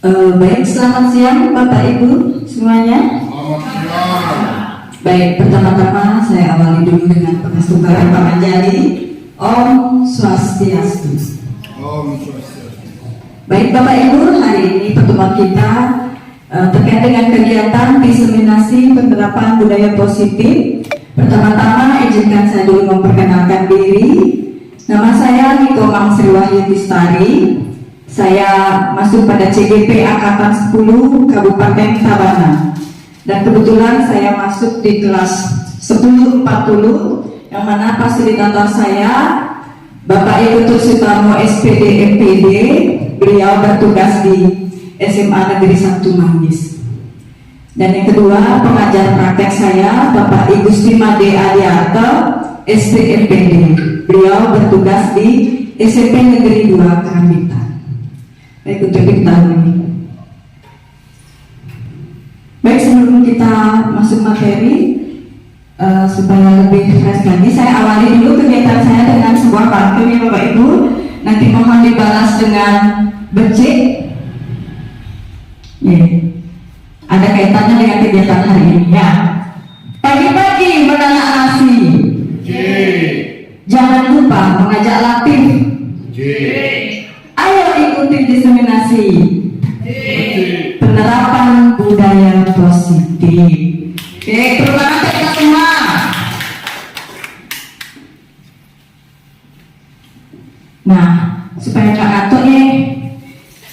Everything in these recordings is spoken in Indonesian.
Baik, selamat siang Bapak Ibu semuanya. Selamat siang. Baik, pertama-tama saya awali dulu dengan pengasturan Panganjali. Om Swastiastu. Om Swastiastu. Baik Bapak Ibu, hari ini pertemuan kita terkait dengan kegiatan diseminasi penerapan budaya positif. Pertama-tama izinkan saya dulu memperkenalkan diri. Nama saya Niko Mangsri Wahyudistari. Saya masuk pada CGP Angkatan 10 Kabupaten Tabanan. Dan kebetulan saya masuk di kelas 1040, yang mana fasilitator saya Bapak Ibu Sutarmo SPD MPD. Beliau bertugas di SMA Negeri 1 Manggis. Dan yang kedua, pengajar praktek saya Bapak Ibu Stimade Adiarto STMPD. Beliau bertugas di SMP Negeri 2 Karambitan. Baik, untuk diketahui. Baik, sebelum kita masuk materi, supaya lebih fresh lagi, saya awali dulu kegiatan saya dengan sebuah pantun ya Bapak Ibu. Nanti mohon dibalas dengan becik. Ada kaitannya dengan kegiatan hari ini ya. Pagi-pagi menanak nasi. J. Jangan lupa mengajak latih. J. Ayo ikuti diseminasi J. penerapan budaya positif. Oke, terima kasih kita semua. Nah, supaya nggak ngantuk nih,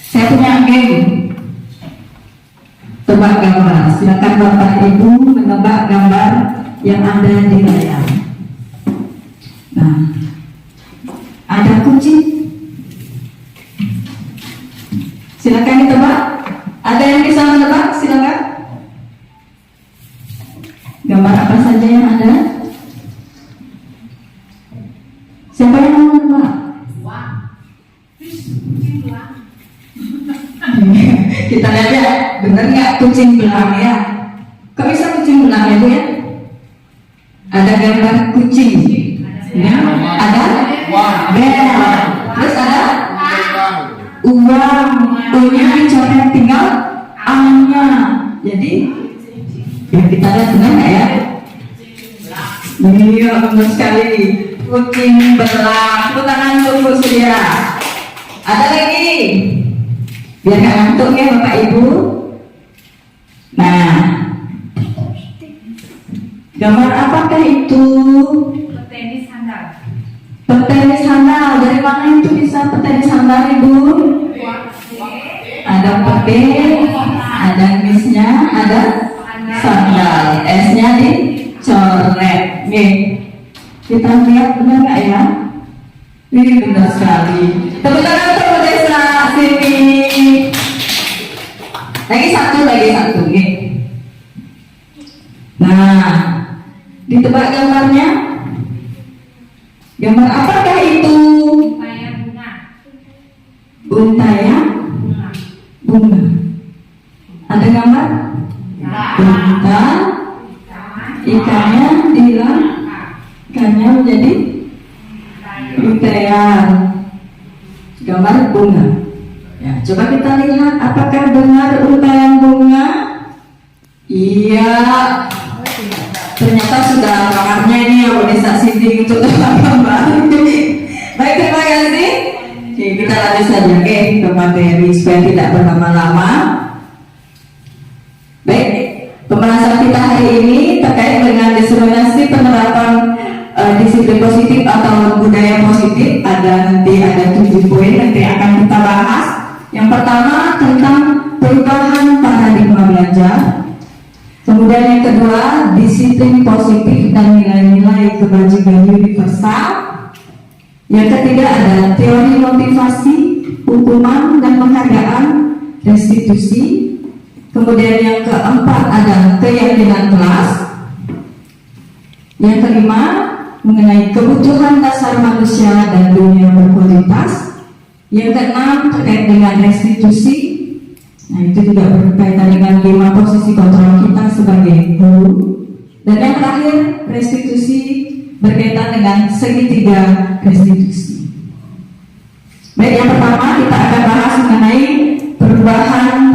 saya punya game tebak gambar. Silakan Bapak Ibu menebak gambar yang ada di layar. Nah, ada kucing. Silakan ditebak. Ada yang bisa menebak? Silakan. Gambar apa saja yang ada? Siapa yang mau menebak? Kita lihat ya, benar nggak kucing belang ya? Kok bisa kucing belang ya Bu ya? Ada gambar kucing. Ya, ada bel. Terus ada uang. U-nya dicoret, tinggal A-nya. Jadi ya kita lihat benar nggak ya? Iya, benar sekali. Kucing belang. Tepuk tangan untuk Bu Surya. Ada lagi. Biar nggak ngantuk ya Bapak Ibu. Nah, gambar apakah itu? Petenis sandal. Petenis sandal. Dari mana itu bisa petenis sandal Ibu? Ada pete, ada misnya, ada sandal. S-nya dicoret. Nih, kita lihat benar nggak ya? Ini benar sekali. Tepuk tangan untuk Bu Desa sini. Lagi satu. Nih. Nah, ditebak gambarnya. Gambar apakah itu? Saya bunga. Untaya bunga. Ada gambar? Bunta. Ikannya dilang. Ikannya menjadi untayan. Gambar bunga. Ya, coba kita lihat apakah benar untayan bunga? Iya. Ternyata sudah kamarnya ini ya Bu Desa Siti untuk gambar. Baik, terima kasih. Oke, kita lanjut saja ke materi supaya tidak berlama-lama. Baik, pembahasan kita hari ini terkait dengan diseminasi penerapan disiplin positif atau budaya positif. Ada 7 poin nanti akan kita bahas. Yang pertama tentang perubahan paradigma belajar. Kemudian yang kedua, disiplin positif dan nilai-nilai kebajikan universal. Yang ketiga ada teori motivasi, hukuman dan penghargaan, restitusi. Kemudian yang keempat ada keyakinan kelas. Yang kelima mengenai kebutuhan dasar manusia dan dunia berkualitas. Yang keenam terkait dengan restitusi. Nah, itu juga berkaitan dengan 5 posisi kontrol kita sebagai guru. Dan yang terakhir, restitusi berkaitan dengan segitiga restitusi. Baik, yang pertama kita akan bahas mengenai perubahan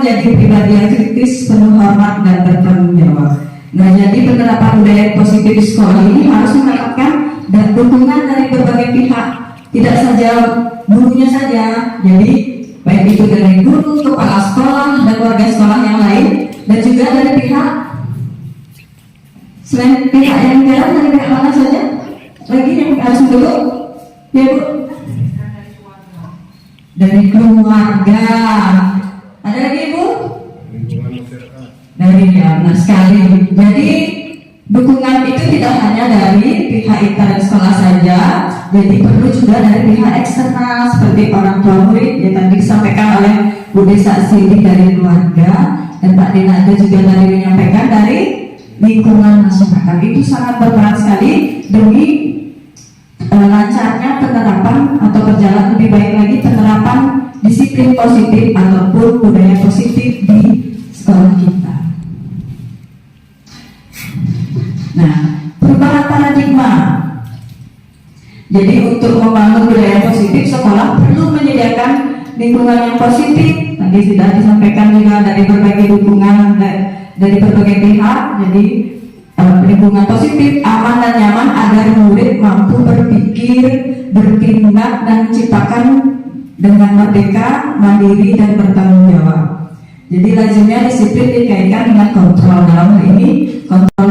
menjadi pribadi yang kritis, penuh hormat dan bertanggung jawab. Nah, jadi penerapan budaya positif di sekolah ini harus mendapatkan dukungan dari berbagai pihak, tidak saja gurunya saja. Jadi baik itu dari guru, kepala sekolah, dan warga sekolah yang lain, dan juga dari pihak selain pihak yang dalam, dari pihak mana saja? Lagi yang harus dulu, ya Bu? Dari keluarga. Ada lagi Bu? Lingkungan masyarakat. Dari ya, benar sekali. Jadi dukungan itu tidak hanya dari pihak intern sekolah saja, jadi perlu juga dari pihak eksternal seperti orang tua murid yang tadi disampaikan oleh Bu Desa Cindy dari keluarga, dan Pak Dinada juga tadi menyampaikan dari lingkungan masyarakat. Itu sangat berperan sekali demi lancarnya penerapan atau berjalan lebih baik lagi penerapan disiplin positif ataupun budaya positif di sekolah kita. Nah, perubahan paradigma. Jadi untuk membangun budaya positif, sekolah perlu menyediakan lingkungan yang positif. Tadi sudah disampaikan juga dari berbagai dukungan dari berbagai pihak. Jadi lingkungan positif, aman dan nyaman agar murid mampu berpikir, bertindak dan menciptakan dengan merdeka, mandiri dan bertanggung jawab. Jadi lazimnya disiplin dikaitkan dengan kontrol, dalam hal ini kontrol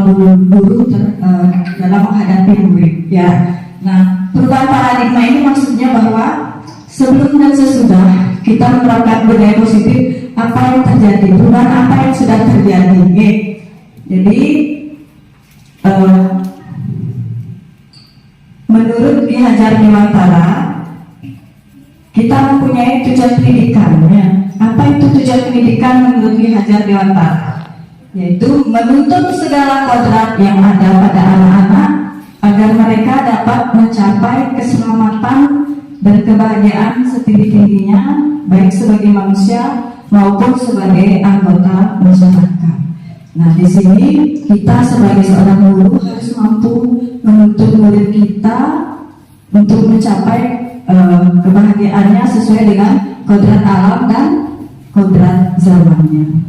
guru dalam menghadapi murid. Ya, nah perubahan paradigma ini maksudnya bahwa sebelum dan sesudah kita menerapkan budaya positif, apa yang terjadi, perubahan apa yang sudah terjadi. Jadi menurut Ki Hajar Dewantara, kita mempunyai tujuan pendidikan. Apa itu tujuan pendidikan menurut Ki Hajar Dewantara? Yaitu menuntut segala kodrat yang ada pada anak-anak agar mereka dapat mencapai keselamatan dan kebahagiaan setinggi-tingginya, baik sebagai manusia maupun sebagai anggota masyarakat. Nah, di sini kita sebagai seorang guru harus mampu menuntut murid kita untuk mencapai kebahagiaannya sesuai dengan kodrat alam dan kodrat zamannya.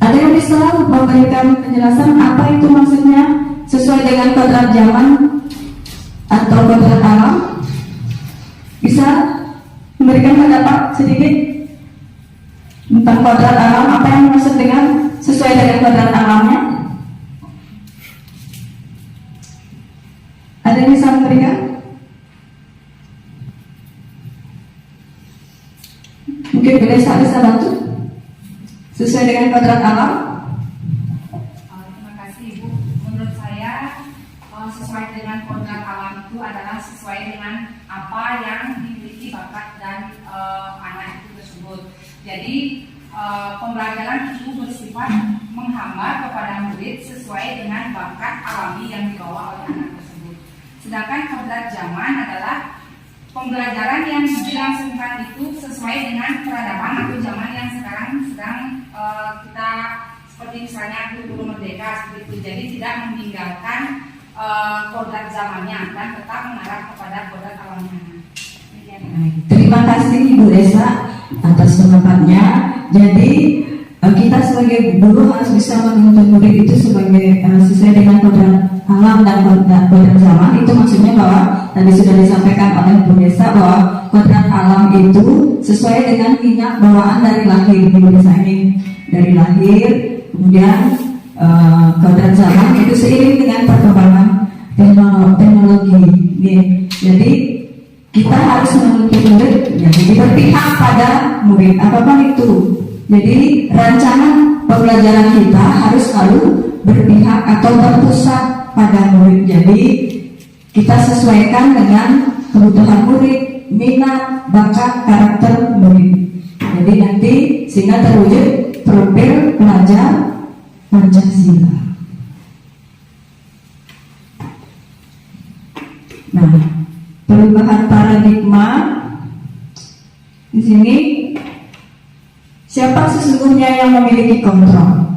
Ada yang bisa memberikan penjelasan apa itu maksudnya sesuai dengan kodrat zaman atau kodrat alam? Bisa memberikan pendapat sedikit tentang kodrat alam, apa yang maksud dengan sesuai dengan kodrat alamnya? Ada yang bisa memberikan? Mungkin bisa bantu sesuai dengan kodrat alam. Terima kasih Ibu. Menurut saya sesuai dengan kodrat alam itu adalah sesuai dengan apa yang dimiliki bakat dan anak itu tersebut. Jadi pembelajaran itu bersifat menghambat kepada murid sesuai dengan bakat alami yang dibawa oleh anak tersebut. Sedangkan kodrat zaman adalah pembelajaran yang dilangsungkan itu sesuai dengan peradaban atau zaman yang sekarang sedang kita, seperti misalnya guru merdeka seperti itu. Jadi tidak meninggalkan kodrat zamannya dan tetap mengarah kepada kodrat alamnya. Terima kasih Ibu Desa atas pendapatnya. Jadi kita sebagai guru harus bisa menuntut murid itu sebagai sesuai dengan kodrat alam dan kodrat zaman. Itu maksudnya bahwa tadi sudah disampaikan oleh Bu Desa bahwa kodrat alam itu sesuai dengan minat bawaan dari lahir di desa ini, dari lahir. Kemudian kodrat zaman itu seiring dengan perkembangan teknologi. Jadi kita harus menuntut murid, jadi berpihak pada murid apapun itu. Jadi rancangan pembelajaran kita harus selalu berpihak atau berpusat pada murid. Jadi kita sesuaikan dengan kebutuhan murid, minat, bakat, karakter murid. Jadi nanti sehingga terwujud profil pelajar Pancasila. Nah, perubahan paradigma di sini, siapa sesungguhnya yang memiliki kontrol?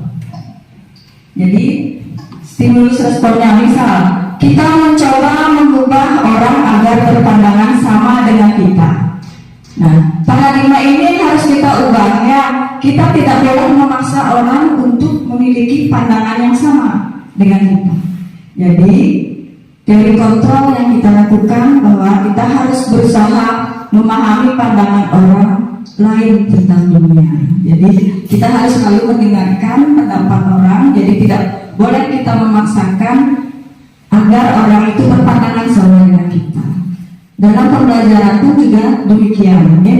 Jadi stimulus responnya, misal kita mencoba mengubah orang agar berpandangan sama dengan kita. Nah, paradigma ini harus kita ubah ya. Kita tidak boleh memaksa orang untuk memiliki pandangan yang sama dengan kita. Jadi teori kontrol yang kita lakukan bahwa kita harus berusaha memahami pandangan orang lain tentang dunia. Jadi kita harus selalu mendengarkan pendapat orang. Jadi tidak boleh kita memaksakan agar orang itu berpandangan sama dengan kita. Dalam pembelajaran pun juga demikian. Ya.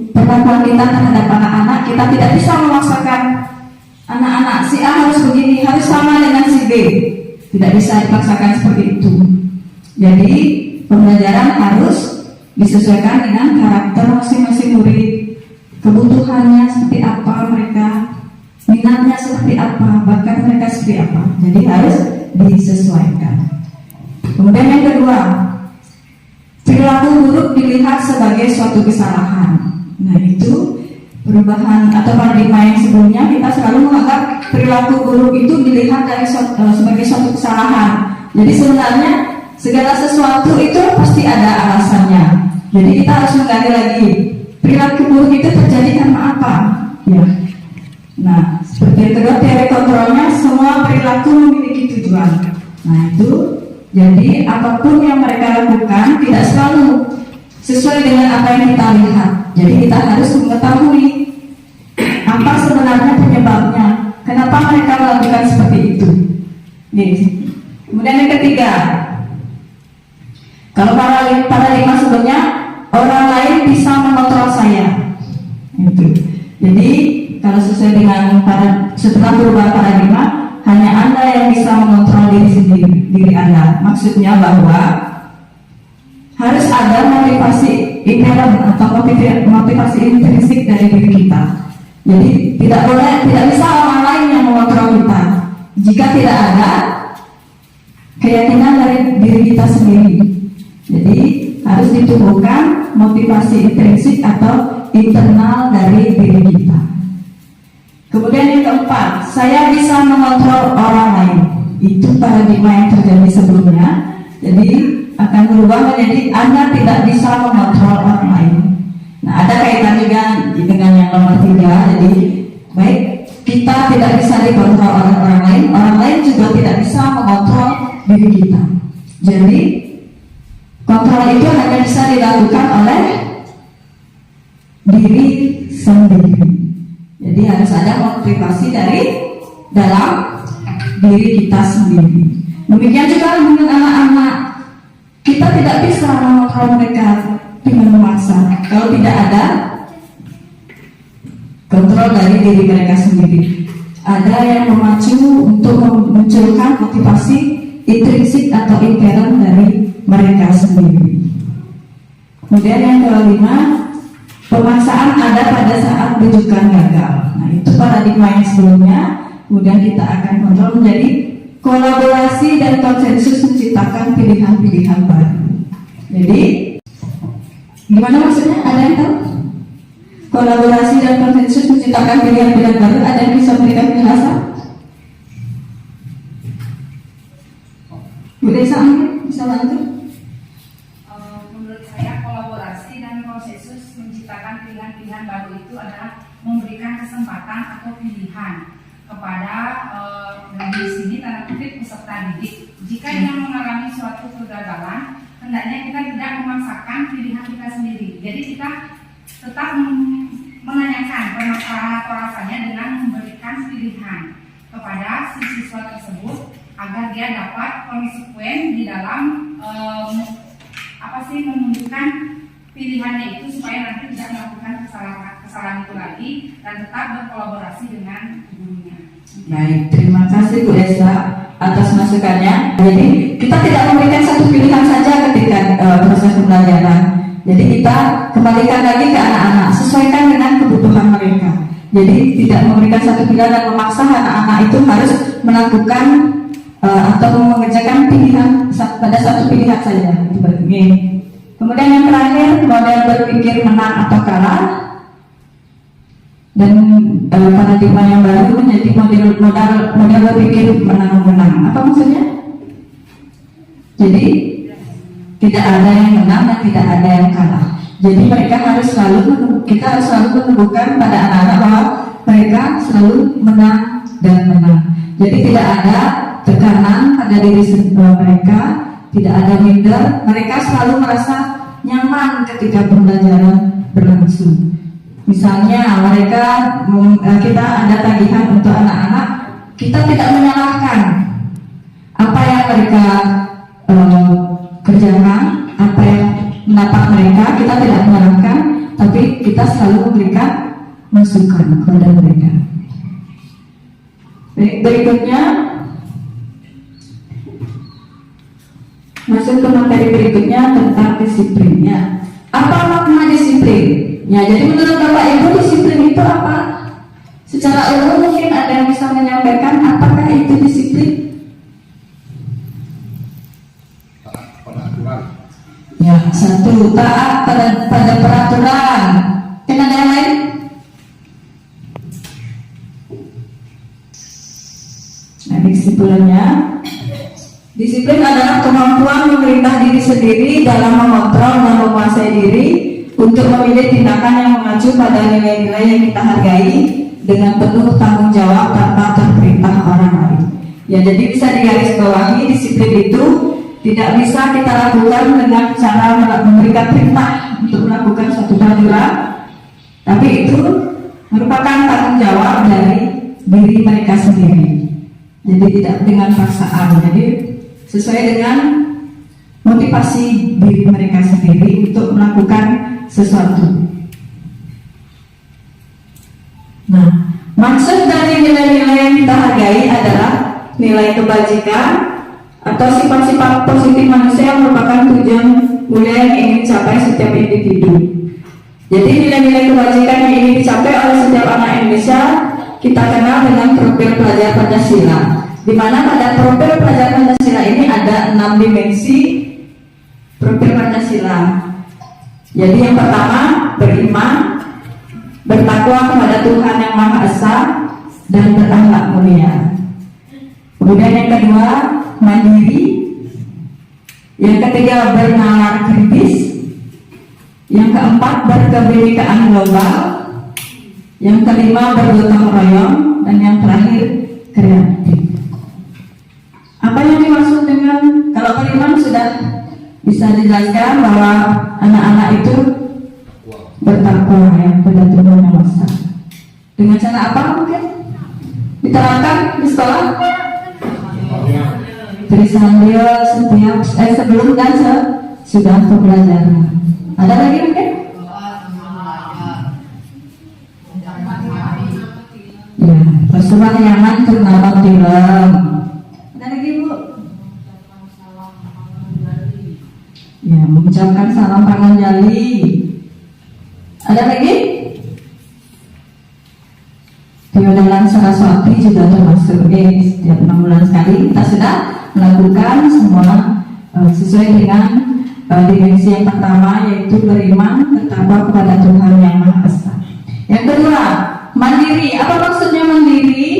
Pendapat kita terhadap anak-anak, kita tidak bisa memaksakan anak-anak si A harus begini, harus sama dengan si B. Tidak bisa dipaksakan seperti itu. Jadi pembelajaran harus disesuaikan dengan karakter masing-masing murid, kebutuhannya seperti apa mereka, minatnya seperti apa, bakat mereka seperti apa. Jadi harus disesuaikan. Kemudian yang kedua, perilaku buruk dilihat sebagai suatu kesalahan. Nah itu perubahan atau paradigma yang sebelumnya kita selalu menganggap perilaku buruk itu dilihat dari sebagai suatu kesalahan. Jadi sebenarnya segala sesuatu itu pasti ada alasannya. Jadi kita harus menggali lagi perilaku buruk itu terjadi karena apa? Ya. Nah seperti yang kedua, teori kontrolnya, semua perilaku memiliki tujuan. Nah itu jadi apapun yang mereka lakukan tidak selalu sesuai dengan apa yang kita lihat. Jadi kita harus mengetahui apa sebenarnya penyebabnya, kenapa mereka melakukan seperti itu. Nih. Kemudian yang ketiga, kalau paradigma sebelumnya, orang lain bisa mengontrol saya. Itu. Jadi kalau sesuai dengan setelah berubah paradigma, hanya Anda yang bisa mengontrol diri Anda. Maksudnya bahwa harus ada motivasi inherent atau motivasi intrinsik dari diri kita. Jadi tidak bisa orang lain yang mengontrol kita. Jika tidak ada keyakinan dari diri kita sendiri. Jadi harus ditumbuhkan motivasi intrinsik atau internal dari diri kita. Kemudian yang keempat, saya bisa mengontrol orang lain. Itu paradigma yang terjadi sebelumnya. Jadi akan berubah menjadi Anda tidak bisa mengontrol orang lain. Nah ada kaitan juga dengan yang nomor 3. Jadi baik, kita tidak bisa dikontrol oleh orang lain juga tidak bisa mengontrol diri kita. Jadi kontrol itu hanya bisa dilakukan oleh diri sendiri. Jadi harus ada motivasi dari dalam diri kita sendiri. Demikian juga dengan anak-anak. Kita tidak bisa mengontrol mereka dengan memaksa. Kalau tidak ada kontrol dari diri mereka sendiri, ada yang memacu untuk memunculkan motivasi intrinsik atau inherent dari mereka sendiri. Kemudian yang kelima, pemaksaan ada pada saat rujukan gagal. Nah itu paradigma yang sebelumnya. Kemudian kita akan kontrol menjadi kolaborasi dan konsensus menciptakan pilihan-pilihan baru. Jadi, gimana maksudnya? Ada yang tahu? Kolaborasi dan konsensus menciptakan pilihan-pilihan baru. Ada yang bisa memberikan penjelasan? Bu Desa, bisa lanjut? Menurut saya kolaborasi dan konsensus menciptakan pilihan-pilihan baru itu adalah memberikan kesempatan atau pilihan kepada di sini tanda kutip peserta didik. Jika yang mengalami suatu kegagalan, hendaknya kita tidak memaksakan pilihan kita sendiri. Jadi kita tetap menanyakan permasalahan atau alasannya dengan memberikan pilihan kepada si siswa tersebut agar dia dapat konsekuen di dalam menunjukkan pilihannya itu supaya nanti tidak melakukan kesalahan itu lagi dan tetap berkolaborasi dengan gurunya. Baik, terima kasih Bu Esa atas masukannya. Jadi kita tidak memberikan satu pilihan saja ketika proses pembelajaran. Jadi kita kembalikan lagi ke anak-anak, sesuaikan dengan kebutuhan mereka. Jadi tidak memberikan satu pilihan dan memaksa anak-anak itu harus melakukan atau mengerjakan pilihan pada satu pilihan saja. Kemudian yang terakhir, model berpikir menang atau kalah. Dan paradigma yang baru menjadi model berpikir menang-menang. Apa maksudnya? Jadi tidak ada yang menang dan tidak ada yang kalah. Jadi kita harus selalu menumbuhkan pada anak-anak bahwa mereka selalu menang dan menang. Jadi tidak ada tekanan pada diri mereka, tidak ada minder, mereka selalu merasa nyaman ketika pembelajaran berlangsung. Misalnya mereka kita ada tagihan untuk anak-anak, kita tidak menyalahkan apa yang mereka kerjakan, apa yang mendapat mereka, kita tidak menyalahkan, tapi kita selalu memberikan masukan kepada mereka. Berikutnya masuk ke materi berikutnya tentang disiplinnya. Apa makna disiplin? Ya, jadi menurut Bapak Ibu disiplin itu apa? Secara umum mungkin ada yang bisa menyampaikan apakah itu disiplin? Pada aturan. Ya, satu, taat pada peraturan. Kan ada yang lain? Nah, disiplinnya, disiplin adalah kemampuan memerintah diri sendiri dalam mengontrol dan menguasai diri untuk memilih tindakan yang mengacu pada nilai-nilai yang kita hargai dengan penuh tanggung jawab tanpa terperintah orang lain. Ya, jadi bisa digarisbawahi disiplin itu tidak bisa kita lakukan dengan cara memberikan perintah untuk melakukan suatu peraturan, tapi itu merupakan tanggung jawab dari diri mereka sendiri. Jadi tidak dengan paksaan, jadi sesuai dengan motivasi diri mereka sendiri untuk melakukan sesuatu. Nah, maksud dari nilai-nilai yang kita hargai adalah nilai kebajikan atau sifat-sifat positif manusia yang merupakan tujuan mulia yang ingin dicapai setiap individu. Jadi nilai-nilai kebajikan yang ingin dicapai oleh setiap anak Indonesia kita kenal dengan profil pelajar Pancasila, di mana pada profil pelajar Pancasila ini ada 6 dimensi profil Pancasila. Jadi yang pertama, beriman, bertakwa kepada Tuhan Yang Maha Esa, dan berakhlak mulia. Kemudian yang kedua, mandiri. Yang ketiga, bernalar kritis. Yang keempat, berkebinekaan global. Yang kelima, bergotong royong. Dan yang terakhir, kreatif. Apa yang dimaksud dengan, kalau beriman sudah bisa dijelaskan bahwa anak-anak itu bertakwa ya pada Tuhan Yang Maha Esa. Dengan cara apa mungkin? Diterapkan di sekolah? Tulisan dia setiap sebelum dan sudah pembelajaran. Ada lagi mungkin? Ya, Rasulullah nyaman untuk nonton film. Ada lagi Bu? Ya, mengucapkan salam pangan jali. Ada lagi? Piodalan Saraswati juga termasuk. Setiap 6 bulan sekali kita sudah melakukan semua sesuai dengan dimensi yang pertama, yaitu beriman, bertakwa kepada Tuhan Yang Maha Esa. Yang kedua, mandiri. Apa maksudnya mandiri?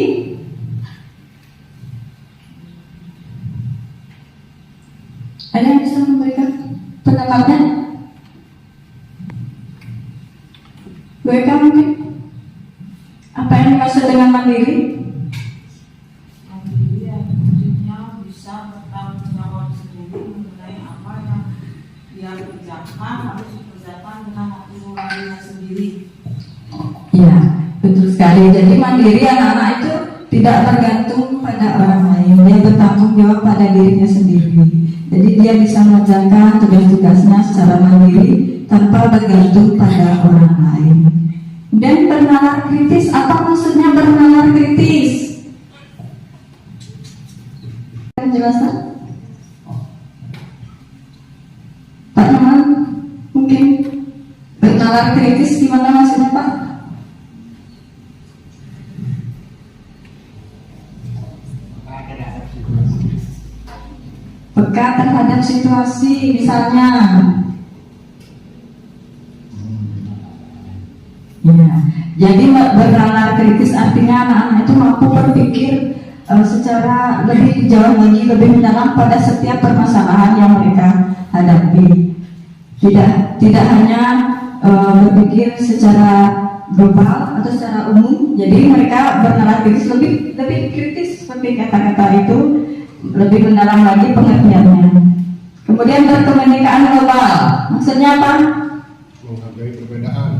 Ada yang bisa memberikan pendapatnya? Mereka mungkin? Apa yang dimaksud dengan mandiri? Mandiri ya, maksudnya bisa bertanggung jawab sendiri mengenai apa yang dia kerjakan, harus dikerjakan dengan hati nuraninya sendiri. Ya, betul sekali. Jadi mandiri anak-anak itu tidak tergantung pada orang lain, dia bertanggung jawab pada dirinya sendiri. Jadi dia bisa mengerjakan tugas-tugasnya secara mandiri tanpa bergantung pada orang lain. Dan bernalar kritis, apa maksudnya bernalar kritis? Penjelasan? Pak Nyaman, mungkin bernalar kritis gimana maksudnya Pak? Peka terhadap situasi, misalnya. Ya, jadi bernalar kritis artinya anak-anak itu mampu berpikir secara lebih jauh lagi, lebih mendalam pada setiap permasalahan yang mereka hadapi. Tidak hanya berpikir secara global atau secara umum. Jadi mereka bernalar kritis lebih kritis seperti kata-kata itu, lebih mendalam lagi pengertiannya. Kemudian berkebinekaan global, maksudnya apa? Menghargai perbedaan.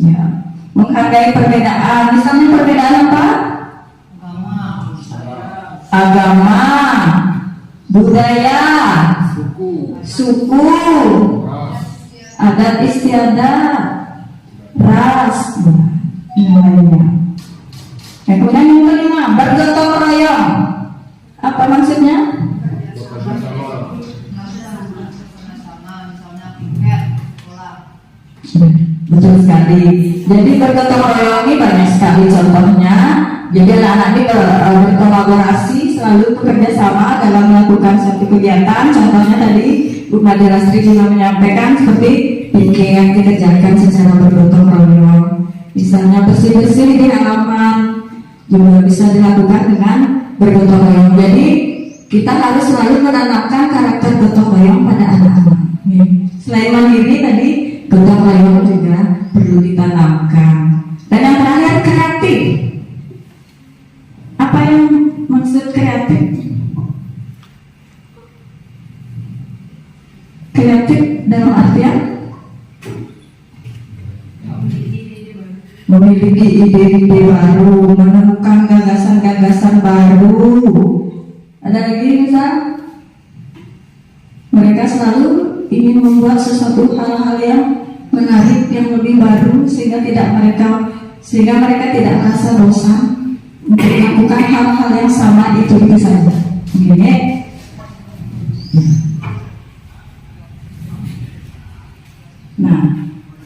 Ya, menghargai perbedaan. Misalnya perbedaan apa? Agama, budaya, suku, adat istiadat, ras, yang lainnya. Kemudian yang kelima, bergotong royong. Apa maksudnya? Betul sekali. Jadi bergotong royong ini banyak sekali contohnya. Jadi anak-anak ini berkolaborasi, selalu bekerja sama dalam melakukan suatu kegiatan. Contohnya tadi Bu Madirasri juga menyampaikan seperti bikin yang dikerjakan secara bergotong royong. Misalnya bersih-bersih di halaman juga bisa dilakukan dengan bergotong royong. Jadi kita harus selalu menanamkan karakter gotong royong pada anak-anak. Selain mandiri tadi, gotong royong juga perlu ditanamkan. Dan yang terakhir, kreatif. Apa yang maksud kreatif? Kreatif dalam artian memiliki ide-ide baru, menemukan gagasan-gagasan baru. Ada lagi misal, mereka selalu ingin membuat sesuatu hal-hal yang menarik, yang lebih baru, sehingga mereka tidak merasa bosan untuk melakukan hal-hal yang sama itu saja. Oke. Nah,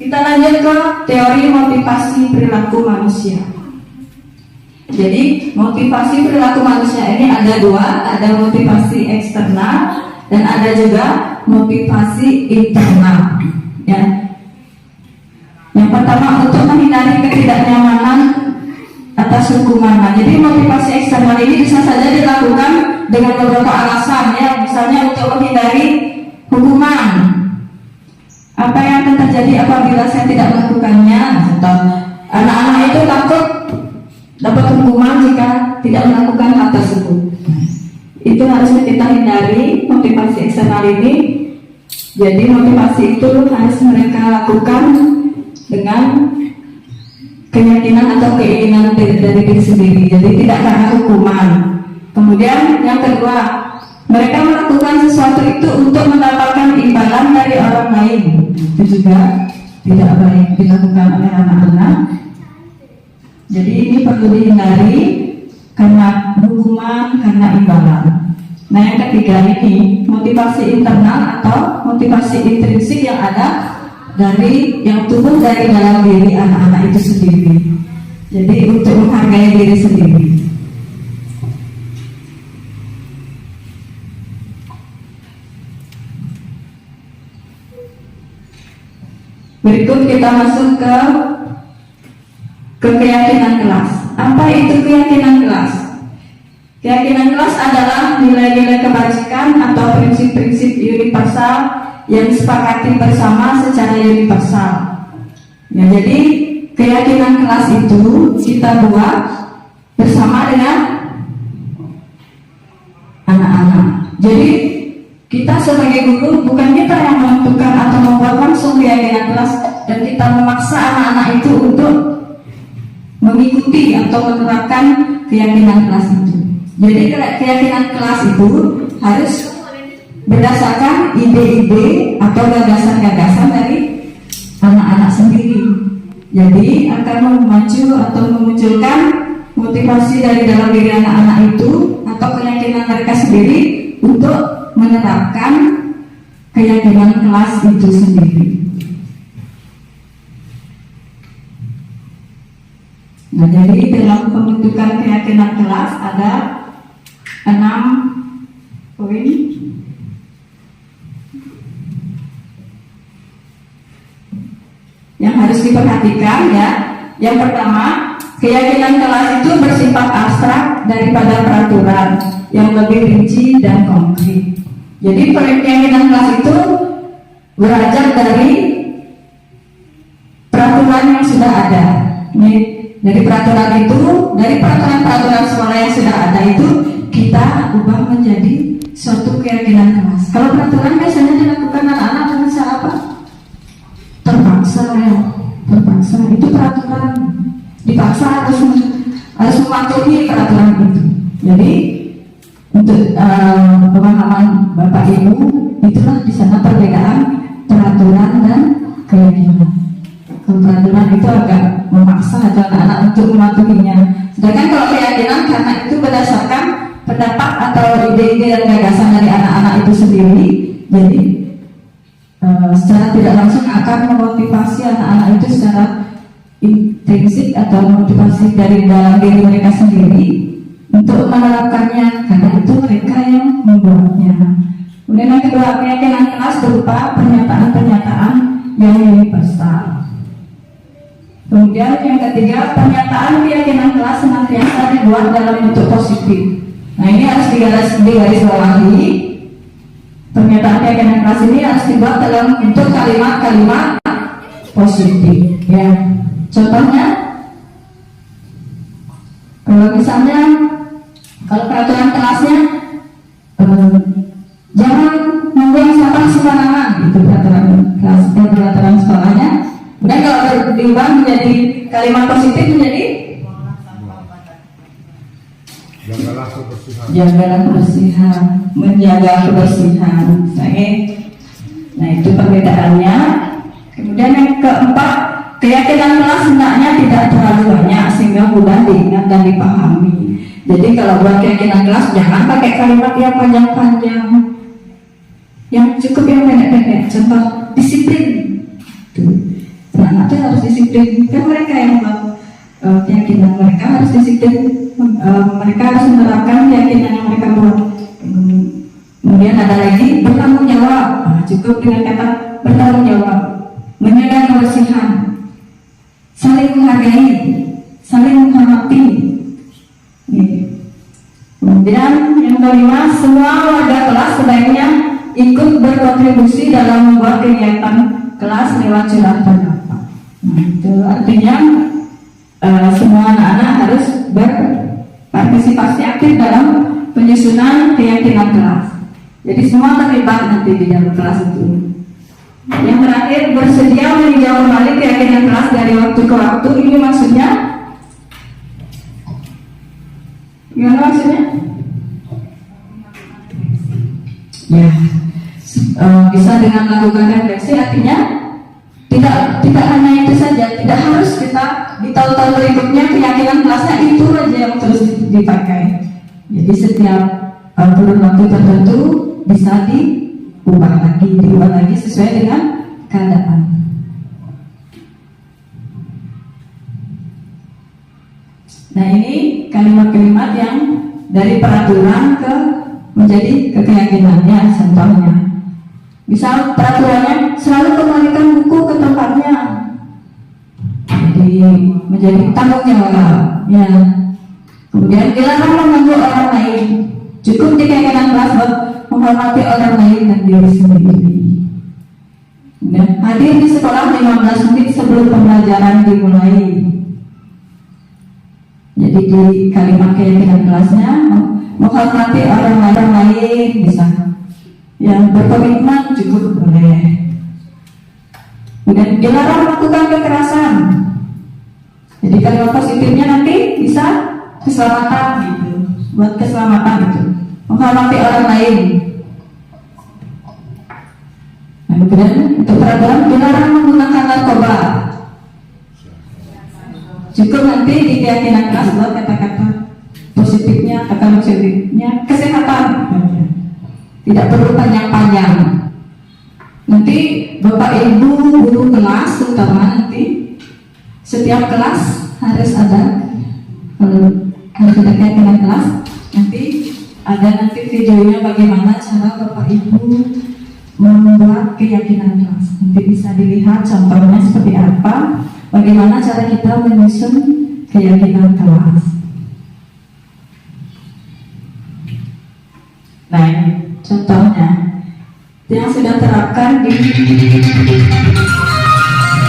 kita lanjut ke teori motivasi perilaku manusia. Jadi motivasi perilaku manusia ini ada dua, ada motivasi eksternal dan ada juga motivasi internal. Ya. Yang pertama untuk menghindari ketidaknyamanan atas hukuman. Jadi motivasi eksternal ini bisa saja dilakukan dengan beberapa alasan, ya, misalnya untuk menghindari hukuman. Apa yang akan terjadi apabila saya tidak melakukannya? Contoh, anak-anak itu takut dapat hukuman jika tidak melakukan hal tersebut. Itu harus kita hindari motivasi eksternal ini. Jadi motivasi itu harus mereka lakukan dengan keyakinan atau keinginan dari diri sendiri. Jadi tidak karena hukuman. Kemudian yang kedua, mereka melakukan sesuatu itu untuk mendapatkan imbalan dari orang lain. Itu juga tidak baik dilakukan oleh anak-anak. Jadi ini perlu dihindari karena hukuman, karena imbalan. Nah yang ketiga ini motivasi internal atau motivasi intrinsik yang ada yang tumbuh dari dalam diri anak-anak itu sendiri. Jadi untuk menghargai diri sendiri. Berikut kita masuk ke keyakinan kelas. Apa itu keyakinan kelas? Keyakinan kelas adalah nilai-nilai kebajikan atau prinsip-prinsip universal yang disepakati bersama secara universal. Ya, jadi keyakinan kelas itu kita buat bersama dengan anak-anak. Jadi kita sebagai guru bukan kita yang menentukan atau membuat langsung keyakinan kelas dan kita memaksa anak-anak itu untuk mengikuti atau menerapkan keyakinan kelas itu. Jadi keyakinan kelas itu harus berdasarkan ide-ide atau gagasan-gagasan dari anak-anak sendiri. Jadi akan memacu atau memunculkan motivasi dari dalam diri anak-anak itu atau keyakinan mereka sendiri untuk menerapkan keyakinan kelas itu sendiri. Nah, jadi dalam pembentukan keyakinan kelas ada 6 poin. Yang harus diperhatikan, ya. Yang pertama, keyakinan kelas itu bersifat abstrak daripada peraturan yang lebih rinci dan konkret. Jadi keyakinan kelas itu beranjak dari peraturan yang sudah ada. Ini dari peraturan sekolah yang sudah ada itu kita ubah menjadi suatu keyakinan kelas. Kalau peraturan biasanya dilakukan anak-anak dengan cara apa? Terpaksa ya, terpaksa. Itu peraturan, dipaksa harus mematuhi peraturan itu. Jadi untuk pemahaman Bapak Ibu, itulah di sana perbedaan peraturan dan keyakinan. Peraturan itu agak memaksa anak-anak untuk mematuhinya. Sedangkan kalau keyakinan, karena itu berdasarkan pendapat atau ide-ide dan gagasan dari anak-anak itu sendiri, jadi secara tidak langsung akan memotivasi anak-anak itu secara intrinsik atau motivasi dari dalam diri mereka sendiri untuk menerapkannya, karena itu mereka yang membuatnya. Kemudian yang kedua, keyakinan kelas berupa pernyataan-pernyataan yang universal. Kemudian yang ketiga, pernyataan keyakinan kelas senantiasa dibuat dalam bentuk positif. Nah, ini harus digarisbawahi. Pernyataan keyakinan kelas ini harus dibuat dalam bentuk kalimat-kalimat positif. Ya, contohnya, kalau misalnya, kalau peraturan kelasnya jangan membuang sampah sembarangan, itu peraturan kelas, peraturan sekolahnya. Dan kalau diubah menjadi kalimat positif menjadi Jagalah kebersihan. jagalah kebersihan, menjaga kebersihan. Nah, itu perbedaannya. Kemudian yang keempat, keyakinan kelas hendaknya tidak terlalu banyak sehingga mudah diingat dan dipahami. Jadi kalau buat keyakinan kelas jangan pakai kalimat yang panjang-panjang, yang cukup yang pendek-pendek. Contoh disiplin. Anak itu harus disiplin. Kan mereka yang membuat keyakinan mereka harus disiplin. Mereka harus menerapkan keyakinan yang mereka buat. Kemudian ada lagi bertanggung jawab. Cukup dengan kata bertanggung jawab, menjaga kebersihan, saling menghargai, saling menghormati. Kemudian yang kelima, semua warga kelas sebaiknya ikut berkontribusi dalam membuat kegiatan kelas lewat curhat pendapat. Nah, itu artinya semua anak-anak harus berpartisipasi aktif dalam penyusunan keyakinan kelas. Jadi semua terlibat nanti di dalam kelas itu. Yang terakhir, bersedia meninjau kembali keyakinan kelas dari waktu ke waktu. Ini maksudnya gimana maksudnya? Ya, bisa dengan melakukan refleksi, artinya tidak hanya itu saja, tidak harus kita di tahun-tahun berikutnya keyakinan kelasnya itu aja yang terus dipakai. Jadi setiap kurun waktu tertentu bisa diubah lagi sesuai dengan keadaan. Nah, ini kalimat-kalimat yang dari peraturan ke menjadi keyakinannya. Contohnya, misal peraturannya selalu kembalikan buku ke tempatnya, jadi menjadi tanggung jawab. Ya. Kemudian dilarang mengganggu orang lain. Cukup di keyakinan kelas menghormati orang lain dan diri sendiri. Dan hadir di sekolah 15 menit sebelum pembelajaran dimulai. Jadi di kalimat keyakinan kelasnya menghormati orang lain bisa. Yang berkomitmen cukup boleh. Dan dilarang melakukan kekerasan. Jadi kalimat positifnya nanti bisa keselamatan gitu, buat keselamatan gitu, menghormati orang lain. Nah, kemudian untuk peraturan dilarang menggunakan narkoba. Cukup nanti di keyakinan kelas buat kata-kata positifnya, kata positifnya kesehatan. Tidak perlu panjang-panjang. Nanti Bapak Ibu guru kelas terutama nanti setiap kelas harus ada keyakinan kelas. Nanti ada videonya bagaimana cara Bapak Ibu membuat keyakinan kelas. Nanti bisa dilihat contohnya seperti apa, bagaimana cara kita menyusun keyakinan kelas. Nah, ini contohnya yang sudah terapkan di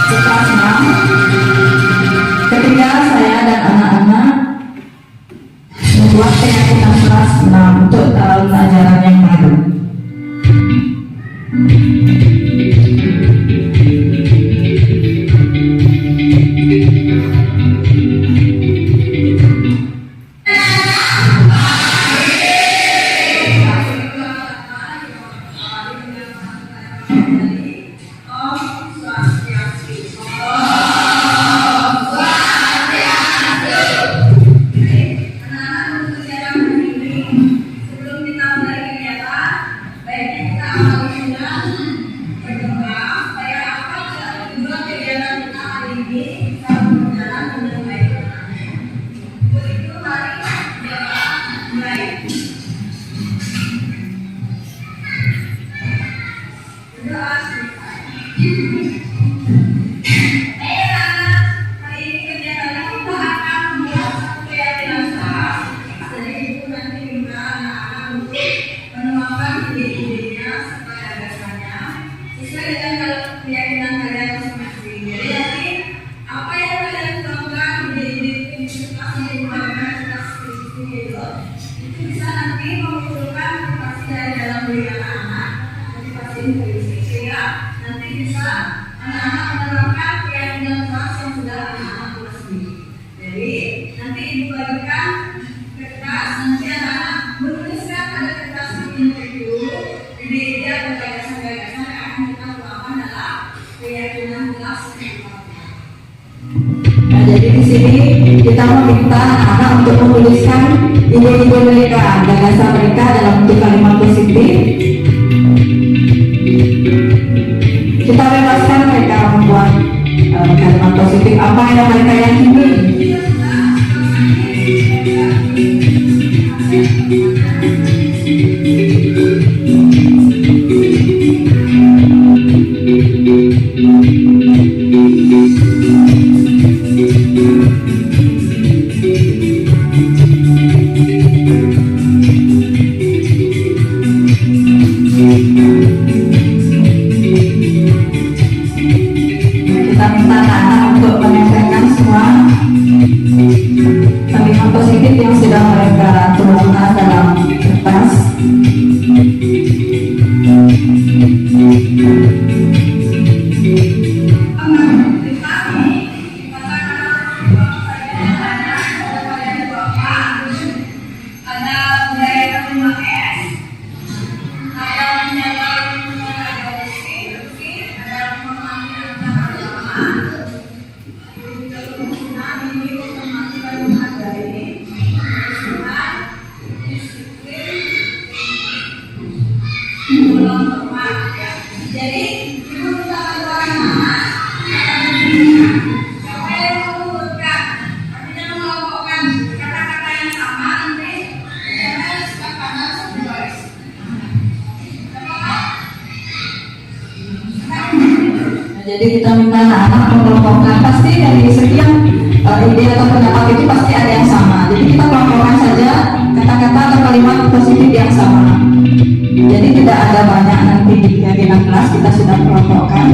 kelas 6. Ketika 6 untuk tahun ajaran yang baru. Sebelum kita mulai kegiatan, baiknya kita awali dengan berdoa supaya apa tujuan kegiatan kita hari ini bisa berjalan dengan baik. Untuk itu mari kita mulai. Berdoa selesai. Hari ini kegiatan kita akan membuat satu keyakinan besar. Jadi itu nanti juga anak-anak untuk menuangkan ide-idenya serta gagasannya sesuai dengan keyakinan kalian masing-masing. Jadi nanti apa yang kalian tuangkan ide-ide investasi lingkungan investasi itu bisa nanti memunculkan motivasi dari dalam diri anak-anak, motivasi intuisi sehingga nanti bisa anak-anak menerapkan keyakinan keras yang sudah anak-anak buat sendiri. Jadi nanti ibu bagikan kertas, nanti anak-anak menuliskan pada kertas itu ide-ide atau gagasan-gagasan yang akan kita tuangkan dalam keyakinan kelas yang Nah, jadi di sini kita meminta anak-anak untuk menuliskan ide-ide mereka, gagasan mereka dalam bentuk kalimat positif. Kita bebaskan mereka membuat kalimat positif apa yang mereka yakini. Kita minta anak-anak untuk menempelkan semua kalimat positif yang sudah mereka tuangkan dalam kertas. Jadi ibu minta bantuan anak siapa yang mengumpulkan, artinya mengelompokkan kata-kata yang sama nanti karena suka kanan satu baris. Nah, jadi kita minta anak-anak mengelompokkan, pasti dari sekian ide atau pendapat itu pasti ada yang sama. Jadi kita kelompokkan saja kata-kata atau kalimat positif yang sama. Jadi tidak ada banyak nanti di keyakinan kelas, kita sudah kelompokkan.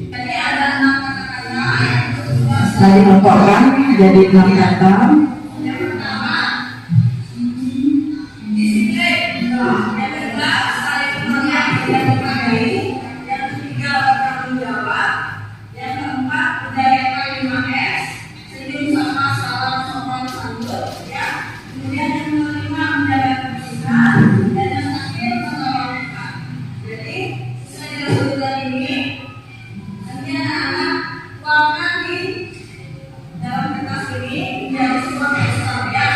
Jadi ada 6 kata-kata. Setelah dikelompokkan jadi 6 kata. Yang pertama disiplin, yang kedua saling pengertian dan menghargai, yang ketiga bertanggung jawab, yang keempat budaya K5S, senyum sama salam sopan santun, ya. Kemudian yang kelima menjaga kebersihan dan yang terakhir menolong. Jadi sesuai dengan urutan ini nanti anak-anak tuangkan di dalam kertas ini menjadi sebuah poster ya.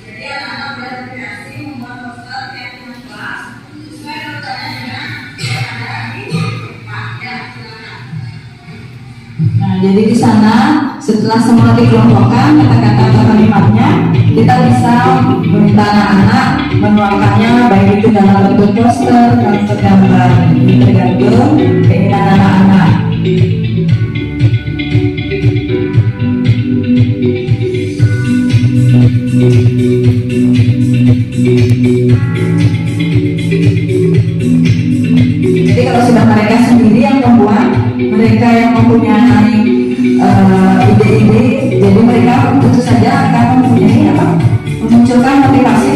Jadi anak-anak berkreasi membuat poster keyakinan kelas sesuai urutannya dengan yang ada di depan ya. Silakan. Nah, jadi di sana setelah semua dikelompokkan kata-kata atau kalimatnya, kita bisa meminta anak-anak menuangkannya baik itu dalam bentuk poster, dalam bentuk gambar, tergantung keinginan anak-anak. Jadi kalau sudah mereka yang membuat, mereka yang mempunyai ide-ide, jadi mereka tentu saja akan mempunyai memunculkan motivasi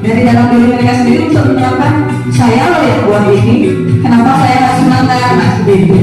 dari dalam diri mereka sendiri untuk menerapkan, saya loh yang buat ini, kenapa saya harus melanggar, nah seperti itu.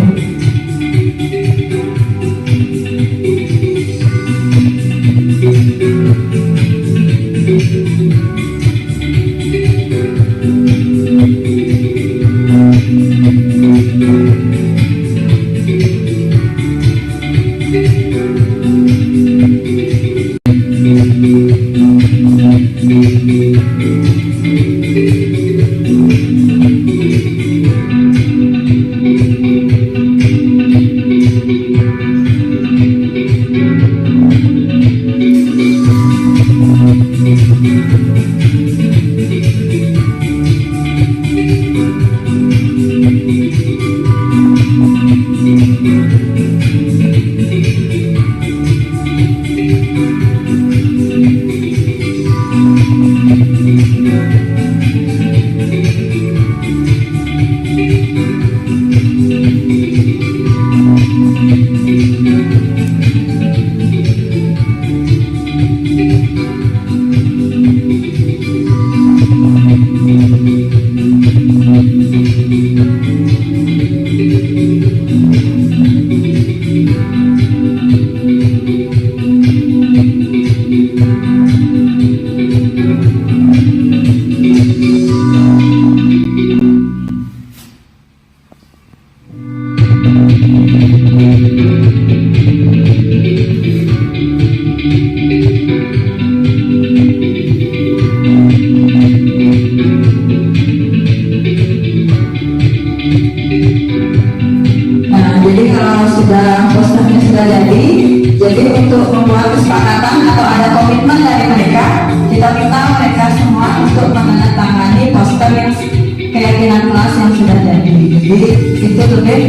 Jadi untuk membuat kesepakatan atau ada komitmen dari mereka, kita minta mereka semua untuk menandatangani poster yang keyakinan kelas yang sudah jadi. Jadi itu lebih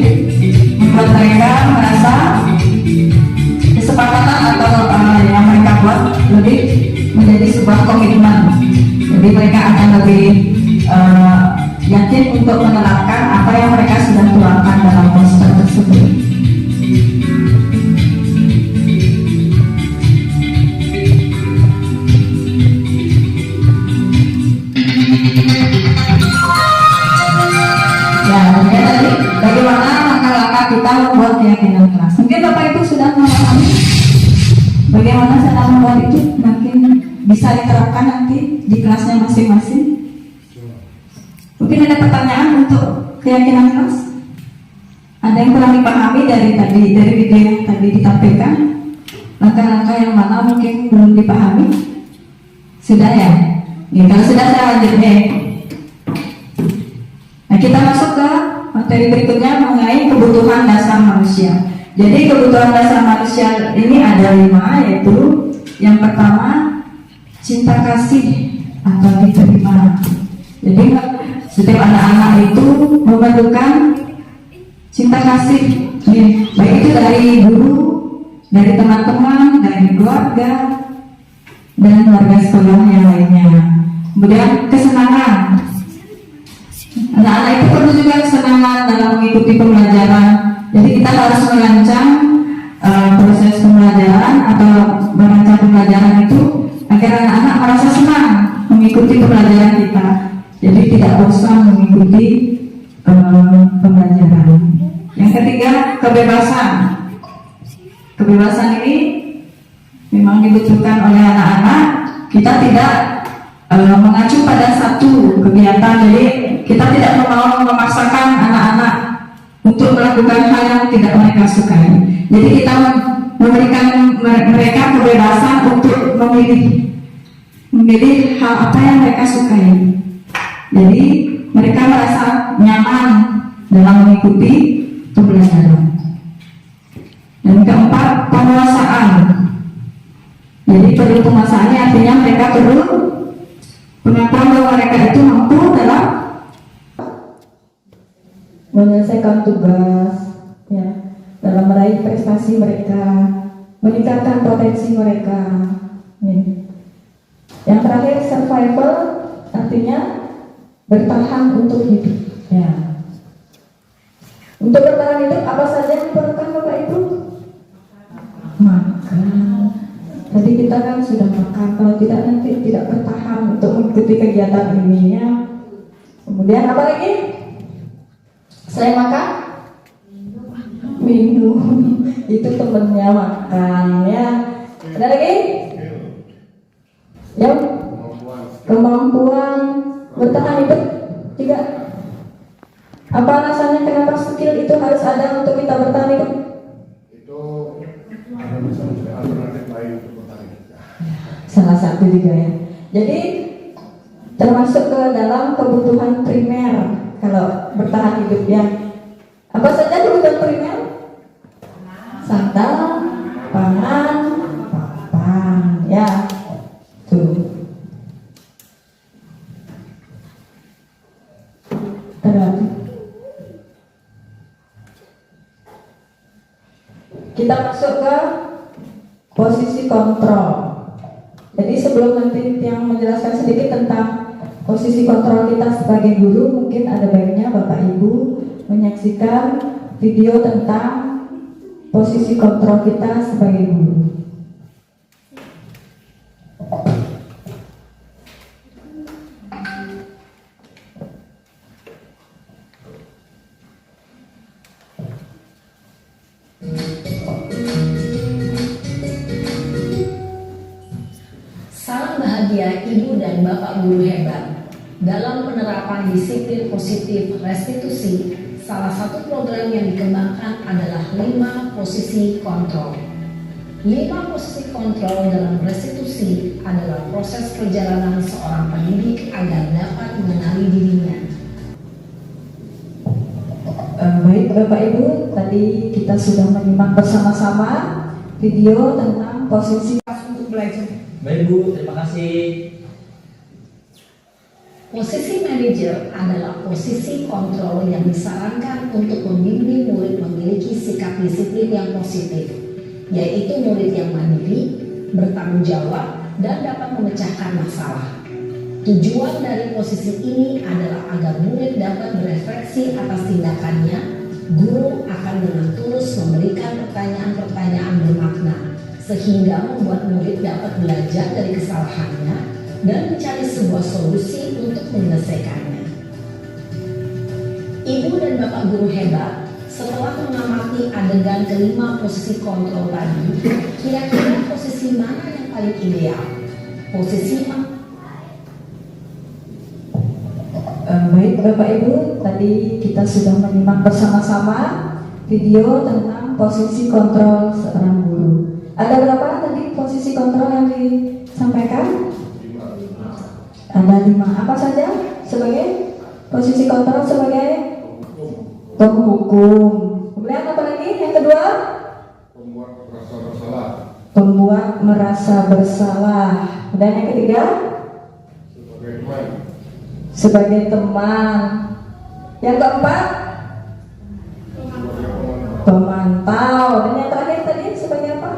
membuat mereka merasa kesepakatan atau yang mereka buat lebih menjadi sebuah komitmen. Jadi mereka akan lebih yakin untuk menerapkan apa yang mereka sudah tuangkan dalam poster tersebut. Bagaimana langkah-langkah kita membuat keyakinan kelas? Mungkin Bapak Ibu sudah memahami bagaimana cara membuat itu, makin bisa diterapkan nanti di kelasnya masing-masing. Mungkin ada pertanyaan untuk keyakinan kelas? Ada yang kurang dipahami dari video yang tadi ditampilkan? Langkah-langkah yang mana mungkin belum dipahami? Sudah ya? Nih, kalau sudah saya lanjut nih. Nah, kita masuk ke materi berikutnya mengenai kebutuhan dasar manusia. Jadi kebutuhan dasar manusia ini ada 5, yaitu yang pertama cinta kasih atau diterima. Jadi setiap anak-anak itu memerlukan cinta kasih, baik itu dari guru, dari teman-teman, dari keluarga, dan warga sekolah yang lainnya. Kemudian kesenangan. Anak-anak itu perlu juga kesenangan dalam mengikuti pembelajaran. Jadi kita harus merancang proses pembelajaran atau merancang pembelajaran itu agar anak-anak merasa senang mengikuti pembelajaran kita. Jadi tidak bosan mengikuti pembelajaran. Yang ketiga, kebebasan. Kebebasan ini memang dibutuhkan oleh anak-anak. Kita tidak mengacu pada satu kegiatan, jadi kita tidak mau memaksakan anak-anak untuk melakukan hal yang tidak mereka sukai. Jadi kita memberikan mereka kebebasan untuk memilih hal apa yang mereka sukai. Jadi mereka merasa nyaman dalam mengikuti pembelajaran. Dan keempat, penguasaan. Jadi perlu penguasaannya, artinya mereka perlu pengakuan bahwa mereka itu mampu dalam menyelesaikan tugas, ya, dalam meraih prestasi mereka, meningkatkan potensi mereka. Yang terakhir, survival, artinya bertahan untuk hidup. Ya. Untuk bertahan hidup apa saja yang diperlukan Bapak Ibu? Makan. Tadi kita kan sudah makan, kalau tidak nanti tidak bertahan untuk mengikuti kegiatan ini ya. Kemudian apa lagi? Selain makan? Minum. Itu temennya makan ya. Ada lagi? Ya. Kemampuan bertahan hidup juga. Apa alasannya kenapa skill itu harus ada untuk kita bertahan hidup? Itu ada misalnya alternatif lain untuk bertahan hidup. Salah satu juga ya. Jadi termasuk ke dalam kebutuhan primer kalau bertahan hidup ya. Apa saja kebutuhan primer? Sandal, pangan, papan ya. Tuh. Terus kita masuk ke posisi kontrol. Jadi sebelum nanti yang menjelaskan sedikit tentang posisi kontrol kita sebagai guru, mungkin ada baiknya Bapak Ibu menyaksikan video tentang posisi kontrol kita sebagai guru. Salam bahagia Ibu dan Bapak guru hebat. Dalam penerapan disiplin positif restitusi, salah satu program yang dikembangkan adalah 5 posisi kontrol. 5 posisi kontrol dalam restitusi adalah proses perjalanan seorang pendidik agar dapat mengenali dirinya. Baik Bapak Ibu, tadi kita sudah menyimak bersama-sama video tentang posisi untuk belajar. Baik Bu, terima kasih. Posisi manajer adalah posisi kontrol yang disarankan untuk membimbing murid memiliki sikap disiplin yang positif, yaitu murid yang mandiri, bertanggung jawab, dan dapat memecahkan masalah. Tujuan dari posisi ini adalah agar murid dapat berefleksi atas tindakannya. Guru akan dengan tulus memberikan pertanyaan-pertanyaan bermakna, sehingga membuat murid dapat belajar dari kesalahannya dan mencari sebuah solusi untuk menyelesaikannya. Ibu dan Bapak guru hebat, setelah mengamati adegan kelima posisi kontrol tadi, kira-kira posisi mana yang paling ideal? Posisi Baik Bapak Ibu, tadi kita sudah menyimak bersama-sama video tentang posisi kontrol seorang guru. Ada berapa tadi posisi kontrol yang disampaikan? Ada 5. Apa saja sebagai posisi kontrol? Sebagai penghukum. Kemudian apa lagi? Yang kedua? Membuat merasa bersalah. Pembuat merasa bersalah. Dan yang ketiga? Sebagai teman. Sebagai teman. Yang keempat? Pemantau. Dan yang terakhir tadi sebagai apa?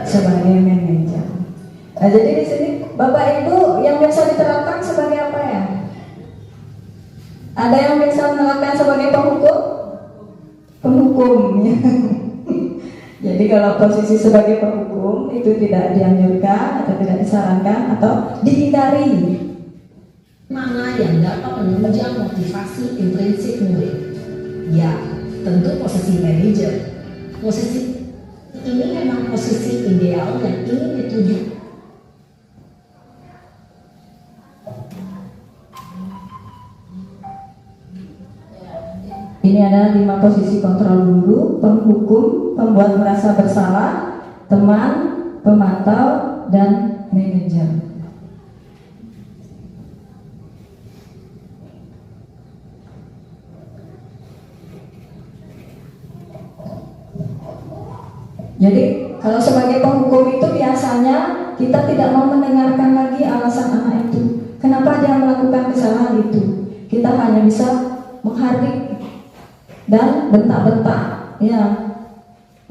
Sebagai manajer. Nah, jadi di sini Bapak Ibu yang biasa diterapkan sebagai apa ya? Ada yang biasa menerapkan sebagai penghukum? Penghukum ya. Jadi kalau posisi sebagai penghukum itu tidak dianjurkan atau tidak disarankan atau dihindari. mana yang dapat menunjang motivasi intrinsik murid? Ya, tentu posisi manajer. Posisi ini memang posisi ideal yang ingin dituju. Ini ada 5 posisi kontrol guru: penghukum, pembuat merasa bersalah, teman, pemantau, dan manajer. Jadi kalau sebagai penghukum itu biasanya kita tidak mau mendengarkan lagi alasan anak itu, kenapa dia melakukan kesalahan itu. Kita hanya bisa menghardik dan bentak-bentak, ya,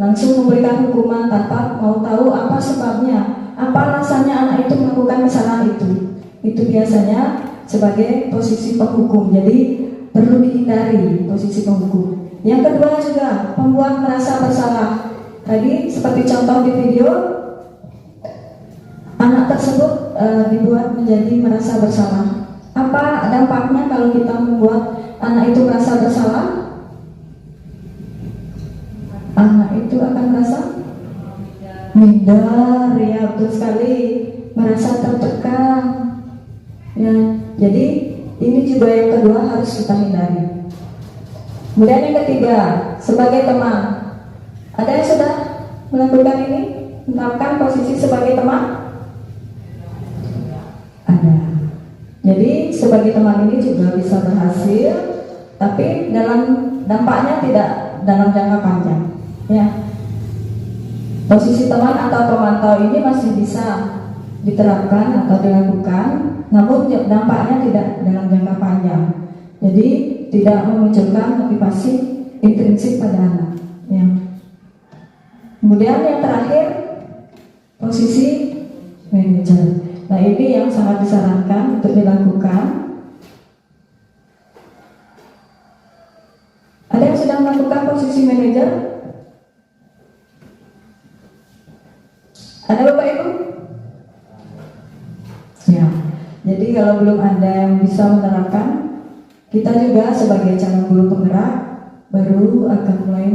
langsung memberikan hukuman tanpa mau tahu apa sebabnya, apa alasannya anak itu melakukan kesalahan itu. Itu biasanya sebagai posisi penghukum. Jadi perlu dihindari posisi penghukum. Yang kedua juga pembuat merasa bersalah. Tadi seperti contoh di video, anak tersebut dibuat menjadi merasa bersalah. Apa dampaknya kalau kita membuat anak itu merasa bersalah? Anak itu akan merasa minder, ya betul sekali, merasa tertekan. Ya, jadi ini juga yang kedua harus kita hindari. Kemudian yang ketiga, sebagai teman, ada yang sudah melakukan ini, menerapkan posisi sebagai teman? Ada. Jadi sebagai teman ini juga bisa berhasil, tapi dalam dampaknya tidak dalam jangka panjang. Ya, posisi teman atau pemantau ini masih bisa diterapkan atau dilakukan, namun dampaknya tidak dalam jangka panjang. Jadi tidak memunculkan motivasi intrinsik pada anak. Ya. Kemudian yang terakhir, posisi manajer. Nah, ini yang sangat disarankan untuk dilakukan. Ada yang sudah melakukan posisi manajer? Ada Bapak Ibu? Ya. Jadi kalau belum ada yang bisa menerapkan, kita juga sebagai calon guru penggerak baru akan mulai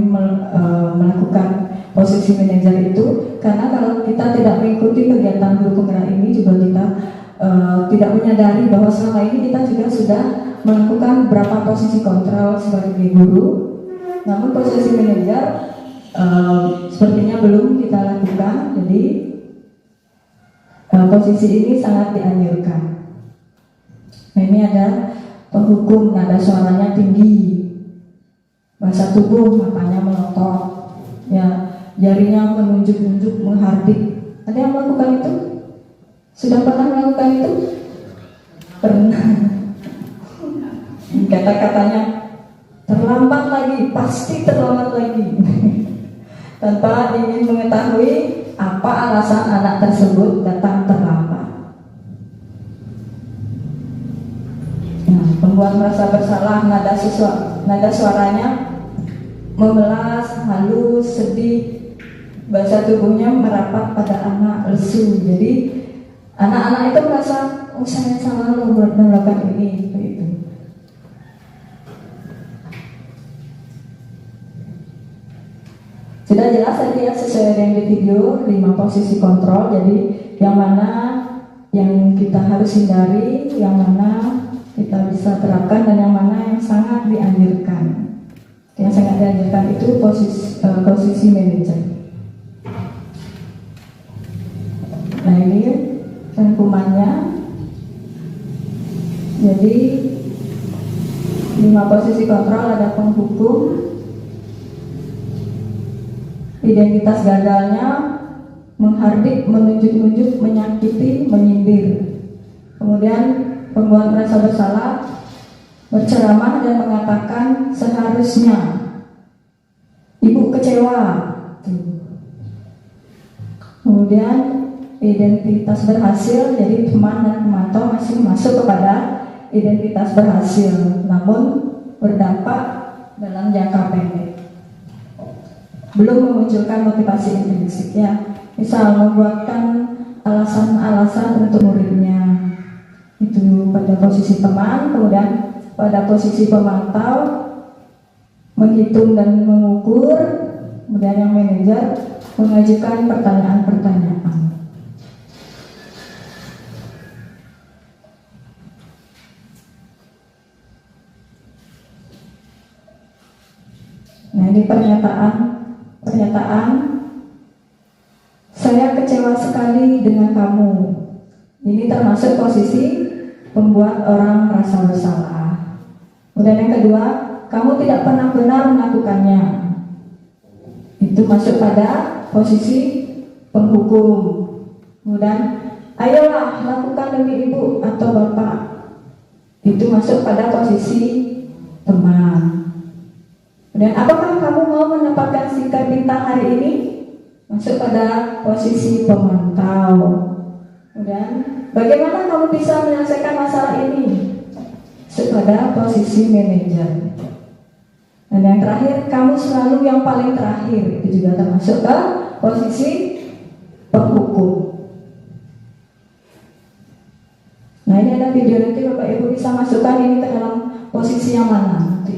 melakukan posisi manajer itu, karena kalau kita tidak mengikuti kegiatan guru penggerak ini juga kita tidak menyadari bahwa selama ini kita juga sudah melakukan beberapa posisi kontrol sebagai guru, namun posisi manajer sepertinya belum kita lakukan. Jadi posisi ini sangat dianjurkan. Nah, ini ada penghukum, nada suaranya tinggi, bahasa tubuh matanya melotot, ya, jarinya menunjuk-nunjuk, menghardik. Ada yang melakukan itu? Sudah pernah melakukan itu? Pernah. Kata-katanya terlambat lagi, pasti terlambat lagi. Tanpa ingin mengetahui apa alasan anak tersebut datang terlambat. Nah, pembuat merasa bersalah, nada suaranya memelas, halus, sedih, bahasa tubuhnya merapat pada anak, lesu. Jadi anak-anak itu merasa, oh saya salah loh melakukan ini, begitu. Sudah jelas tadi ya, sesuai dengan di video 5 posisi kontrol. Jadi yang mana yang kita harus hindari, yang mana kita bisa terapkan, dan yang mana yang sangat dianjurkan. Yang sangat dianjurkan itu posisi manajer. Nah, ini rangkumannya. Jadi 5 posisi kontrol, ada penghukum, identitas gagalnya, menghardik, menunjuk-nunjuk, menyakiti, menyindir. Kemudian pembuat merasa bersalah, berceramah dan mengatakan seharusnya. Ibu kecewa. Kemudian identitas berhasil, jadi teman dan pemantau masih masuk kepada identitas berhasil, namun berdampak dalam jangka pendek. Belum memunculkan motivasi intrinsik, ya. Misal membuatkan alasan-alasan untuk muridnya. Itu pada posisi teman. Kemudian pada posisi pemantau, menghitung dan mengukur. Kemudian yang manajer mengajukan pertanyaan-pertanyaan. Nah, ini pernyataan, saya kecewa sekali dengan kamu. Ini termasuk posisi membuat orang merasa bersalah. Kemudian yang kedua, kamu tidak pernah benar melakukannya. Itu masuk pada posisi penghukum. Kemudian, ayolah lakukan demi ibu atau bapak. Itu masuk pada posisi teman. Dan apakah kamu mau mendapatkan sikap bintang hari ini? Masuk pada posisi pemantau. Kemudian, bagaimana kamu bisa menyelesaikan masalah ini? Masuk pada posisi manajer. Dan yang terakhir, kamu selalu yang paling terakhir. Itu juga termasuk ke posisi penghukum. Nah, ini ada video nanti Bapak Ibu bisa masukkan ini ke dalam posisi yang mana nanti.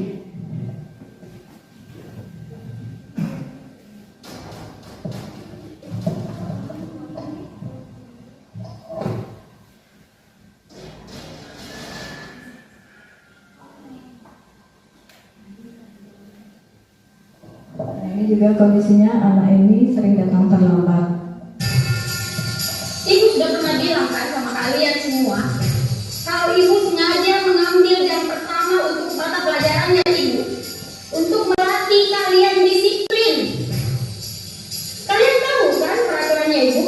Nah, ini juga kondisinya anak ini sering datang terlambat. Ibu sudah pernah bilang kan sama kalian semua, kalau ibu sengaja mengambil jam pertama untuk mata pelajarannya ibu, untuk melatih kalian disiplin. Kalian tahu kan peraturannya ibu?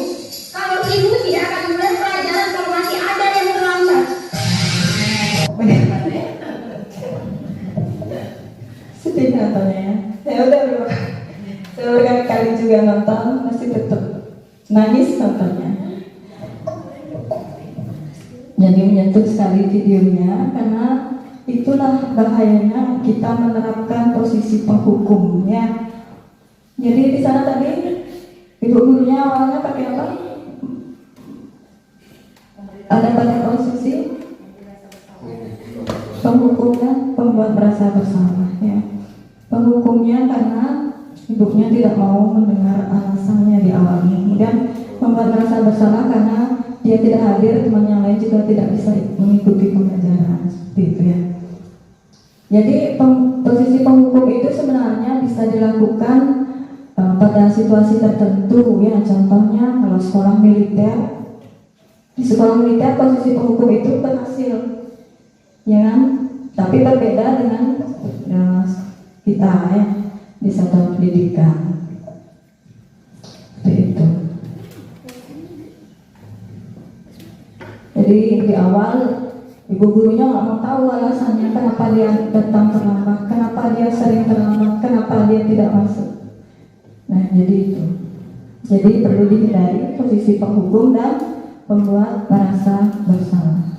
Kalau ibu tidak akan mulai pelajaran kalau masih ada yang terlambat. Sedih nontonnya ya. Saya berkali-kali juga nonton, masih tetap nangis nontonnya. Jadi menyentuh sekali videonya, karena itulah bahayanya kita menerapkan posisi penghukumnya. Jadi di sana tadi ibu gurunya awalnya pakai apa? Ada pada posisi penghukumnya, pembuat merasa bersalah ya. Penghukumnya karena ibunya tidak mau mendengar alasannya di awalnya, kemudian membuat merasa bersalah karena dia tidak hadir, teman yang lain juga tidak bisa mengikuti pembelajaran seperti itu ya. Jadi posisi penghukum itu sebenarnya bisa dilakukan pada situasi tertentu ya. Contohnya kalau sekolah militer, di sekolah militer posisi penghukum itu berhasil, ya kan? Tapi berbeda dengan kita ya di satuan pendidikan seperti itu. Jadi di awal ibu gurunya nggak mau tahu alasannya kenapa dia datang terlambat, kenapa dia sering terlambat, kenapa dia tidak masuk. Nah jadi itu. Jadi perlu dihindari posisi penghukum dan pembuat merasa bersalah.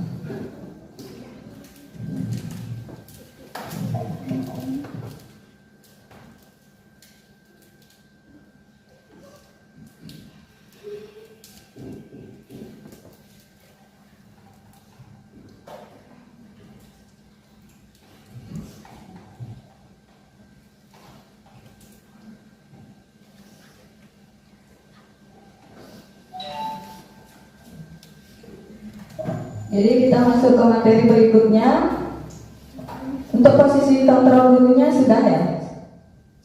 Jadi kita masuk ke materi berikutnya. Untuk posisi kontrol gurunya sudah ya,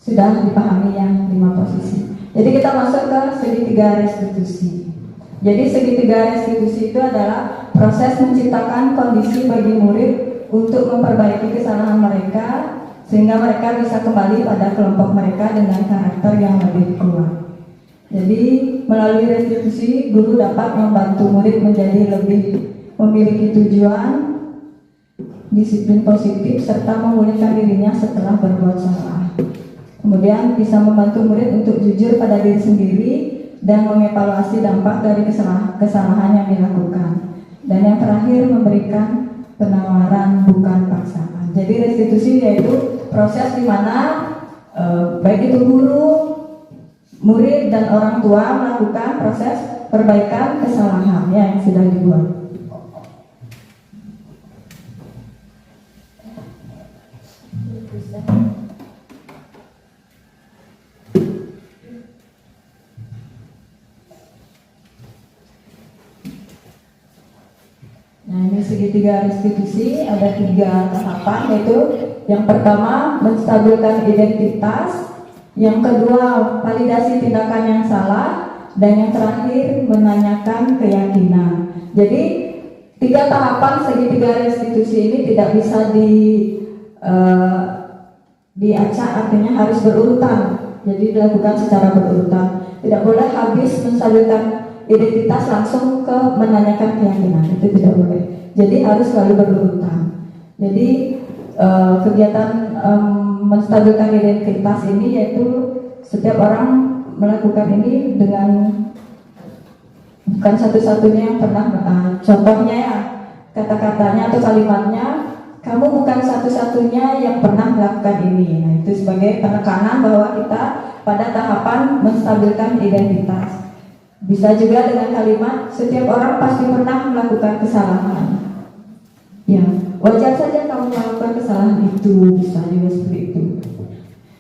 sudah dipahami yang 5 posisi. Jadi kita masuk ke segitiga restitusi. Jadi segitiga restitusi itu adalah proses menciptakan kondisi bagi murid untuk memperbaiki kesalahan mereka sehingga mereka bisa kembali pada kelompok mereka dengan karakter yang lebih kuat. Jadi melalui restitusi guru dapat membantu murid menjadi lebih memiliki tujuan, disiplin positif, serta memulihkan dirinya setelah berbuat salah. Kemudian bisa membantu murid untuk jujur pada diri sendiri dan mengevaluasi dampak dari kesalahan yang dilakukan. Dan yang terakhir memberikan penawaran bukan paksaan. Jadi restitusi yaitu proses di mana baik itu guru, murid dan orang tua melakukan proses perbaikan kesalahan yang sudah dibuat. Nah ini segitiga restitusi ada 3 tahapan, yaitu yang pertama menstabilkan identitas, yang kedua validasi tindakan yang salah, dan yang terakhir menanyakan keyakinan. Jadi 3 tahapan segitiga restitusi ini tidak bisa diacak, artinya harus berurutan. Jadi dilakukan secara berurutan. Tidak boleh habis menstabilkan identitas langsung ke menanyakan keyakinan, itu tidak boleh. Jadi harus selalu berurutan. Jadi kegiatan menstabilkan identitas ini yaitu setiap orang melakukan ini dengan bukan satu-satunya yang pernah contohnya ya, kata-katanya atau kalimatnya, kamu bukan satu-satunya yang pernah melakukan ini. Nah, itu sebagai penekanan bahwa kita pada tahapan menstabilkan identitas. Bisa juga dengan kalimat setiap orang pasti pernah melakukan kesalahan. Ya, wajar saja kamu melakukan kesalahan itu, bisa juga seperti itu.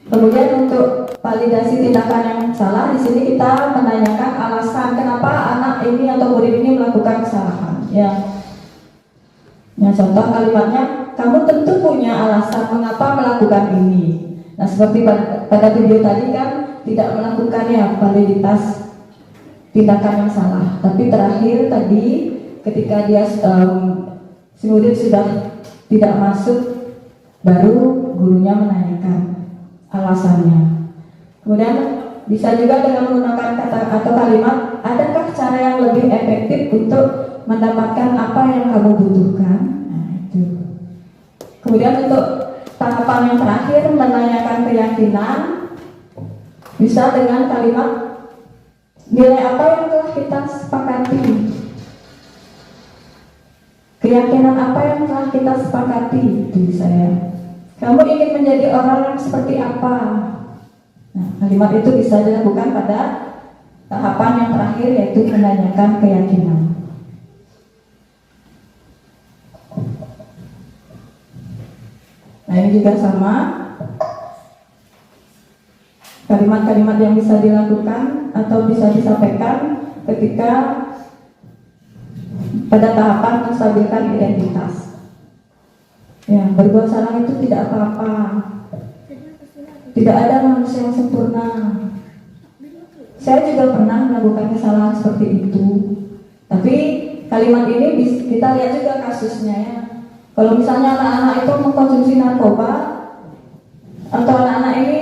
Kemudian untuk validasi tindakan yang salah, di sini kita menanyakan alasan kenapa anak ini atau murid ini melakukan kesalahan. Ya, contoh kalimatnya, kamu tentu punya alasan mengapa melakukan ini. Nah, seperti pada video tadi kan tidak melakukannya validitas tindakan yang salah. Tapi terakhir tadi ketika dia si murid sudah tidak masuk, baru gurunya menanyakan alasannya. Kemudian bisa juga dengan menggunakan kata atau kalimat, adakah cara yang lebih efektif untuk mendapatkan apa yang kamu butuhkan? Nah, itu. Kemudian untuk tahapan yang terakhir menanyakan keyakinan, bisa dengan kalimat nilai apa yang telah kita sepakati, keyakinan apa yang telah kita sepakati. Itu saya, kamu ingin menjadi orang yang seperti apa? Nah, kalimat itu bisa dilakukan pada tahapan yang terakhir, yaitu menanyakan keyakinan. Nah, ini juga sama, kalimat-kalimat yang bisa dilakukan atau bisa disampaikan ketika pada tahapan menstabilkan identitas. Ya, berbuat salah itu tidak apa-apa. Tidak ada manusia yang sempurna. Saya juga pernah melakukan kesalahan seperti itu. Tapi kalimat ini kita lihat juga kasusnya ya. Kalau misalnya anak-anak itu mengkonsumsi narkoba, atau anak-anak ini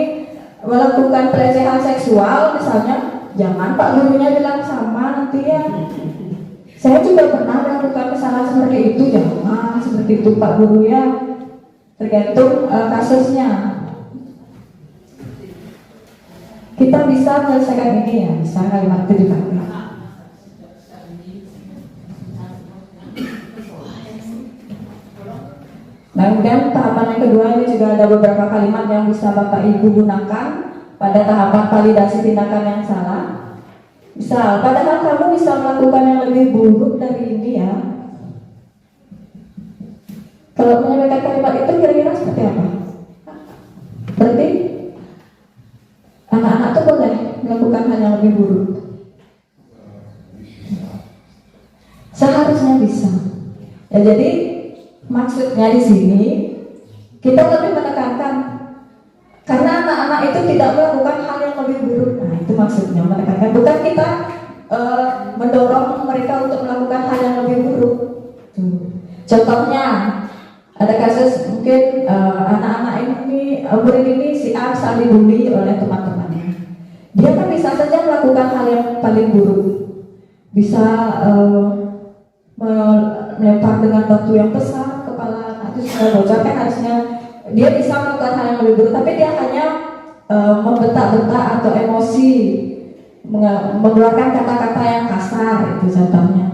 melakukan pelecehan seksual misalnya, jangan Pak gurunya bilang sama nanti ya. Saya juga pernah melakukan kesalahan seperti itu, jangan seperti itu Pak guru ya. Tergantung kasusnya. Kita bisa menyelesaikan ini ya, bisa kalimat itu dipakai. Nah, kemudian tahapan yang kedua ini juga ada beberapa kalimat yang bisa Bapak Ibu gunakan pada tahapan validasi tindakan yang salah. Misal, padahal kamu bisa melakukan yang lebih buruk dari ini ya. Kalau menyampaikan kalimat itu kira-kira seperti apa? Berarti anak-anak itu boleh melakukan hal yang lebih buruk. Seharusnya bisa. Ya, jadi maksudnya di sini kita lebih menekankan karena anak-anak itu tidak melakukan hal yang lebih buruk. Nah, itu maksudnya menekankan, bukan kita mendorong mereka untuk melakukan hal yang lebih buruk. Contohnya ada kasus mungkin anak-anak ini murid ini si A saling dibully oleh teman-temannya. Dia kan bisa saja melakukan hal yang paling buruk, bisa melempar dengan batu yang besar kepala itu sudah bocor, kan harusnya dia bisa melakukan hal yang lebih buruk, tapi dia hanya membentak-bentak atau emosi, mengeluarkan kata-kata yang kasar, itu contohnya.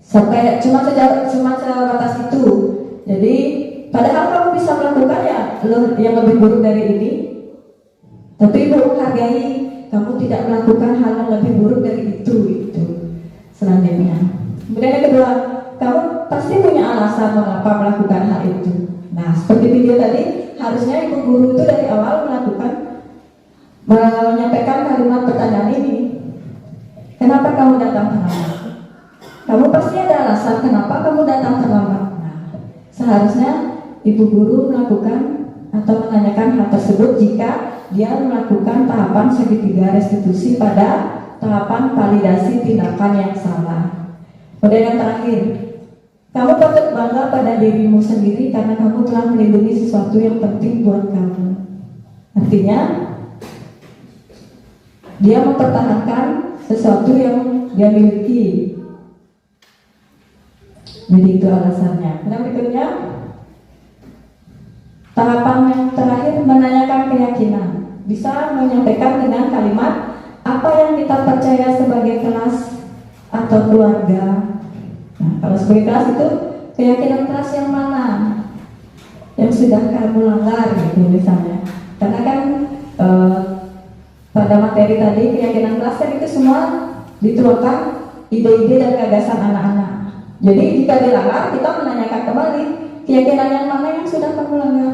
Sampai cuma sebatas itu. Jadi padahal kamu bisa melakukan ya yang lebih buruk dari ini, tapi Ibu hargai kamu tidak melakukan hal yang lebih buruk dari itu selanjutnya. Kemudian yang kedua, kamu pasti punya alasan mengapa melakukan hal itu. Nah, seperti video tadi, harusnya ibu guru itu dari awal menyampaikan kalimat pertanyaan ini. Kenapa kamu datang terlambat? Kamu pasti ada alasan kenapa kamu datang terlambat. Nah, seharusnya ibu guru melakukan atau menanyakan hal tersebut jika dia melakukan tahapan segitiga restitusi pada tahapan validasi tindakan yang salah. Kemudian yang terakhir, kamu patut bangga pada dirimu sendiri karena kamu telah melindungi sesuatu yang penting buat kamu. Artinya, dia mempertahankan sesuatu yang dia miliki. Jadi itu alasannya. Kemudian berikutnya, tahapan yang terakhir menanyakan keyakinan. Bisa menyampaikan dengan kalimat apa yang kita percaya sebagai kelas atau keluarga. Nah, kalau sebagai kelas itu keyakinan kelas yang mana? sudah kamu langgar gitu misalnya. Karena kan pada materi tadi keyakinan klaster itu semua dituangkan ide-ide dan gagasan anak-anak. Jadi jika dilanggar, kita menanyakan kembali keyakinan yang mana yang sudah kamu langgar.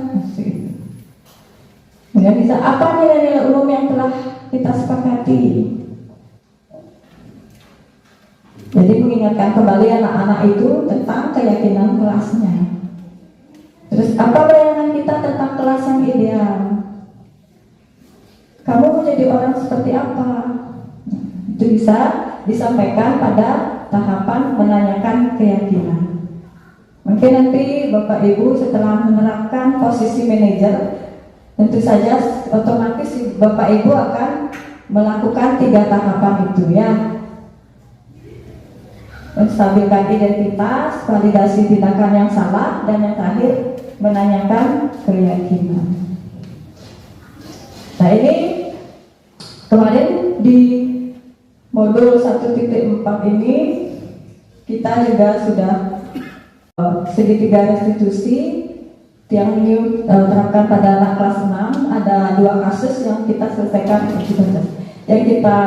Kemudian bisa apa nilai-nilai umum yang telah kita sepakati. Jadi mengingatkan kembali anak-anak itu tentang keyakinan kelasnya. Terus apa bayangan kita tentang kelas yang ideal? Kamu menjadi orang seperti apa? Itu bisa disampaikan pada tahapan menanyakan keyakinan. Mungkin nanti Bapak Ibu setelah menerapkan posisi manajer, tentu saja otomatis Bapak Ibu akan melakukan 3 tahapan itu ya. Menstabilkan identitas, validasi tindakan yang salah, dan yang terakhir menanyakan keyakinan. Nah ini kemarin di modul 1.4 ini kita juga sudah segitiga restitusi yang terapkan pada anak kelas 6. Ada 2 kasus yang kita selesaikan, yang kita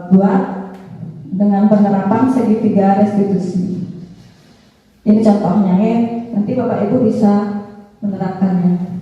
buat dengan penerapan segitiga restitusi. Ini contohnya ya, nanti Bapak Ibu bisa menerapkannya.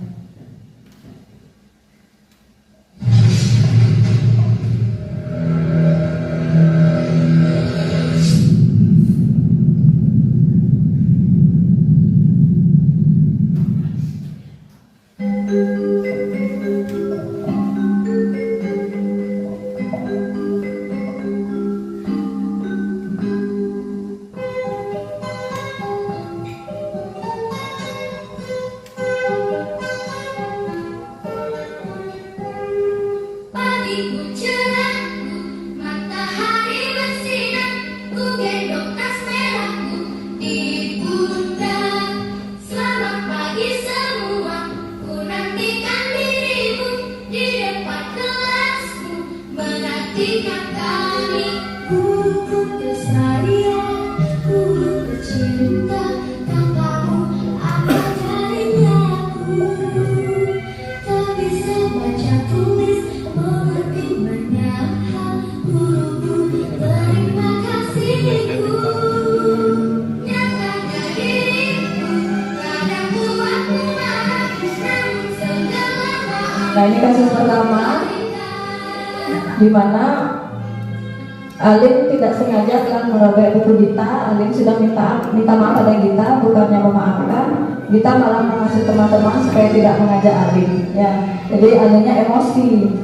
Pagiku cerah, matahari bersinar, ku gendong tas merahku di pundak. Selamat pagi semua, ku nantikan dirimu di depan kelasmu, menantikan kami. Ku kesayangan, ku tercinta, kakakmu akan jadinya aku. Tak bisa baca tulis, mengerti banyak hal, guru-guru terima kasihku. Nyatakan diriku, kadang buatku marah, namun segala maaf. Nah ini kasus pertama di mana Alim tidak sengaja telah merobek buku Gita. Alim sudah minta maaf pada Gita, bukannya memaafkan. Gita malah mengasuh teman-teman supaya tidak mengajak Alim. Ya, jadi Alimnya emosi.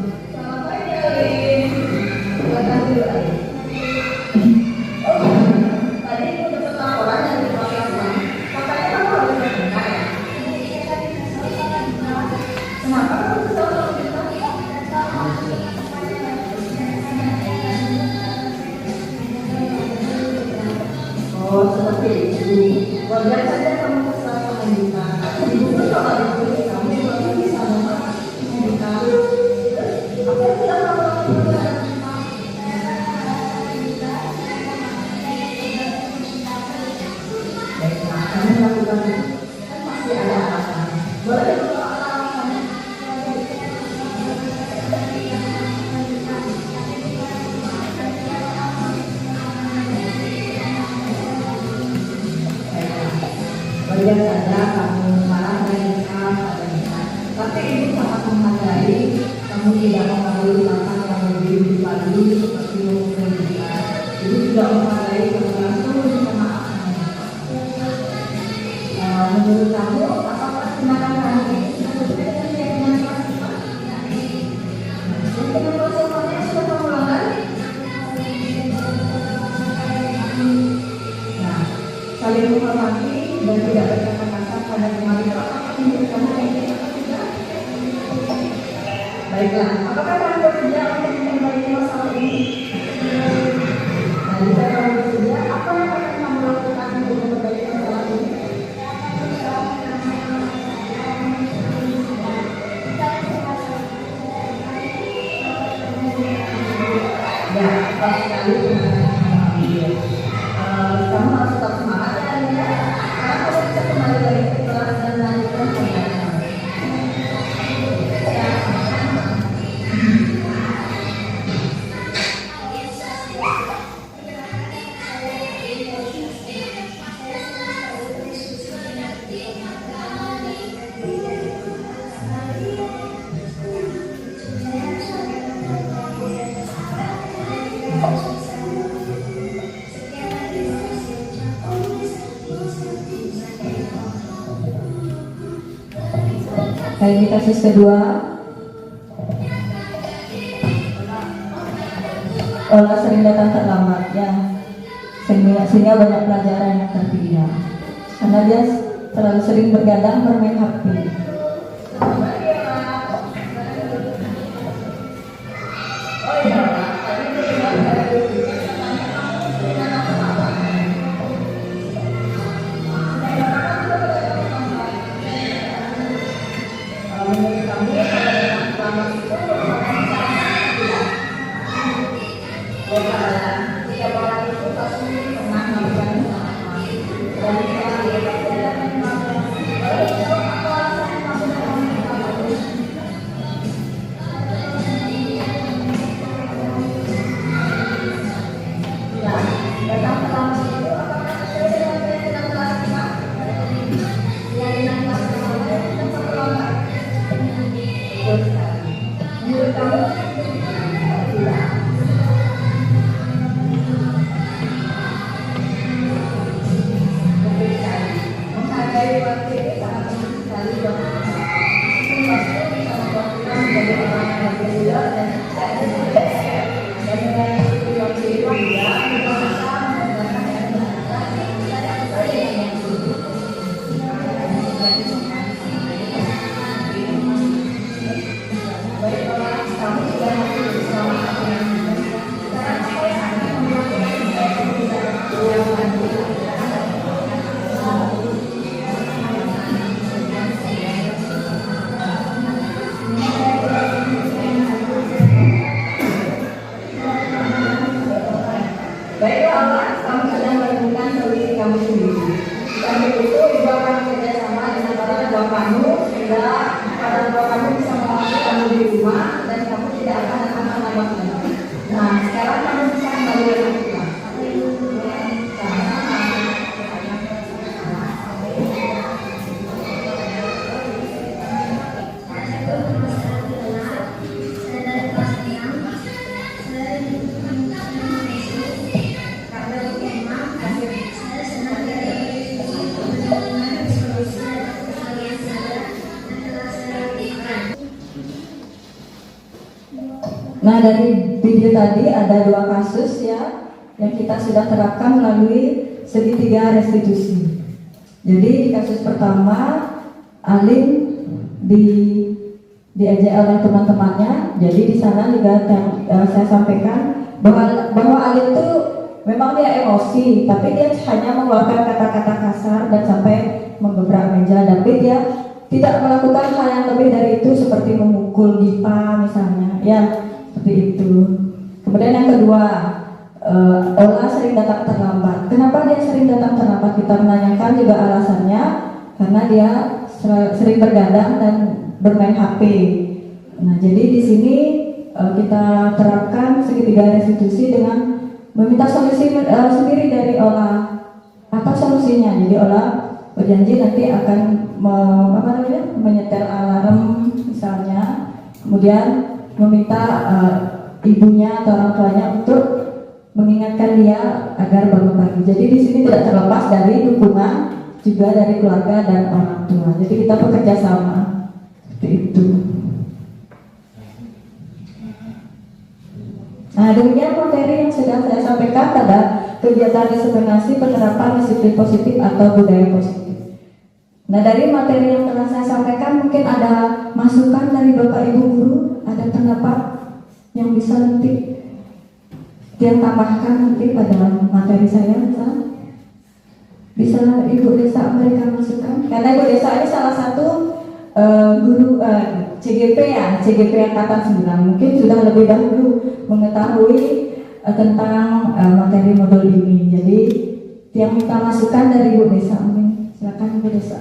Oh seperti itu. Wajar saja kamu kesal sama Gita. Ibu pun kalau diberi kamu juga bisa memaafkan Gita. Apa yang tidak kamu lakukan? Baiklah, kamu lakukan itu. Kan pasti ada alasan. Boleh kalau alasannya? Wajar saja kamu marah dan kesal pada Gita. Tapi ibu sangat menghargai kamu tidak mengambil tindakan yang lebih lagi seperti memukul Gita. Ibu juga menghargai kamu langsung memaafkan. Menurut kamu, apakah tindakan kamu ini sudah sesuai dengan keyakinan kelas Gita? Dengan proses yang sudah kamu langgar? Nah, saling menghormati dan tidak berkata kasar pada teman-teman. Apakah menurut kamu kayak gitu atau tidak? Baiklah, apakah kamu bersedia untuk memperbaiki masalah ini? Nah, jika kamu bersedia, apa yang akan kamu lakukan untuk memperbaiki masalah ini? Ya, pas sekali kamu harus tetap semangat ya, karena kamu bisa kembali lagi ke kelas dan lanjut Ini kasus kedua. Ola sering datang terlambat ya, sehingga banyak pelajaran yang tertinggal karena dia terlalu sering bergadang bermain HP. Nah, dari video tadi ada 2 kasus ya yang kita sudah terapkan melalui segitiga restitusi. Jadi di kasus pertama Alim diajak oleh teman-temannya. Jadi di sana juga saya sampaikan bahwa Alim itu memang dia emosi, tapi dia hanya mengeluarkan kata-kata kasar dan sampai menggebrak meja. Tapi dia tidak melakukan hal yang lebih dari itu seperti memukul Dipa misalnya, ya seperti itu. Kemudian yang kedua, Ola sering datang terlambat. Kenapa dia sering datang terlambat? Kita menanyakan juga alasannya, karena dia sering bergadang dan bermain HP. Nah, jadi di sini kita terapkan segitiga restitusi dengan meminta solusi sendiri dari Ola. Apa solusinya? Jadi Ola berjanji nanti akan menyetel alarm misalnya, kemudian meminta ibunya atau orang tuanya untuk mengingatkan dia agar bangun pagi. Jadi di sini tidak terlepas dari dukungan juga dari keluarga dan orang tua. Jadi kita bekerja sama seperti itu. Nah, demikian materi yang sudah saya sampaikan pada kegiatan diseminasi penerapan disiplin positif atau budaya positif. Nah, dari materi yang telah saya sampaikan mungkin ada masukan dari Bapak Ibu guru, ada pendapat yang bisa nanti dia tambahkan nanti pada materi saya, bisa Ibu Desa memberikan masukan. Karena Ibu Desa ini salah satu guru CGP ya, CGP angkatan 9, mungkin sudah lebih dahulu mengetahui tentang materi modul ini. Jadi yang minta masukan dari Ibu Desa, silakan Ibu Desa.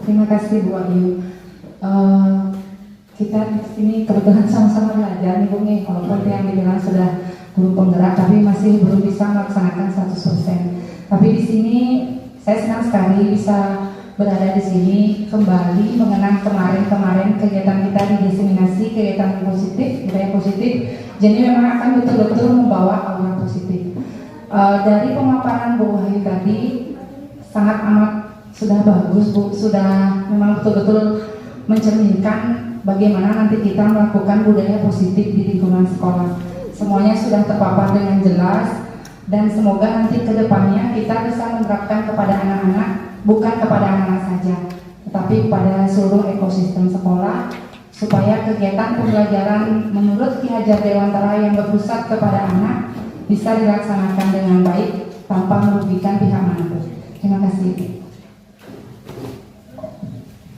Terima kasih Bu Ayu. Kita di sini kebetulan sama-sama belajar nih Bu nih, walaupun yang dibilang sudah guru penggerak, tapi masih belum bisa melaksanakan 100%. Tapi di sini saya senang sekali bisa berada di sini kembali mengenang kemarin kegiatan kita di diseminasi kegiatan positif, budaya positif. Jadi memang akan betul-betul membawa aura positif. Dari pemaparan Bu Wahyu tadi sangat amat sudah bagus Bu, sudah memang betul-betul mencerminkan bagaimana nanti kita melakukan budaya positif di lingkungan sekolah. Semuanya sudah terpapar dengan jelas dan semoga nanti ke depannya kita bisa menerapkan kepada anak-anak, bukan kepada anak-anak saja, tetapi pada seluruh ekosistem sekolah, supaya kegiatan pembelajaran menurut Ki Hajar Dewantara yang berpusat kepada anak bisa dilaksanakan dengan baik tanpa merugikan pihak manapun. Terima kasih.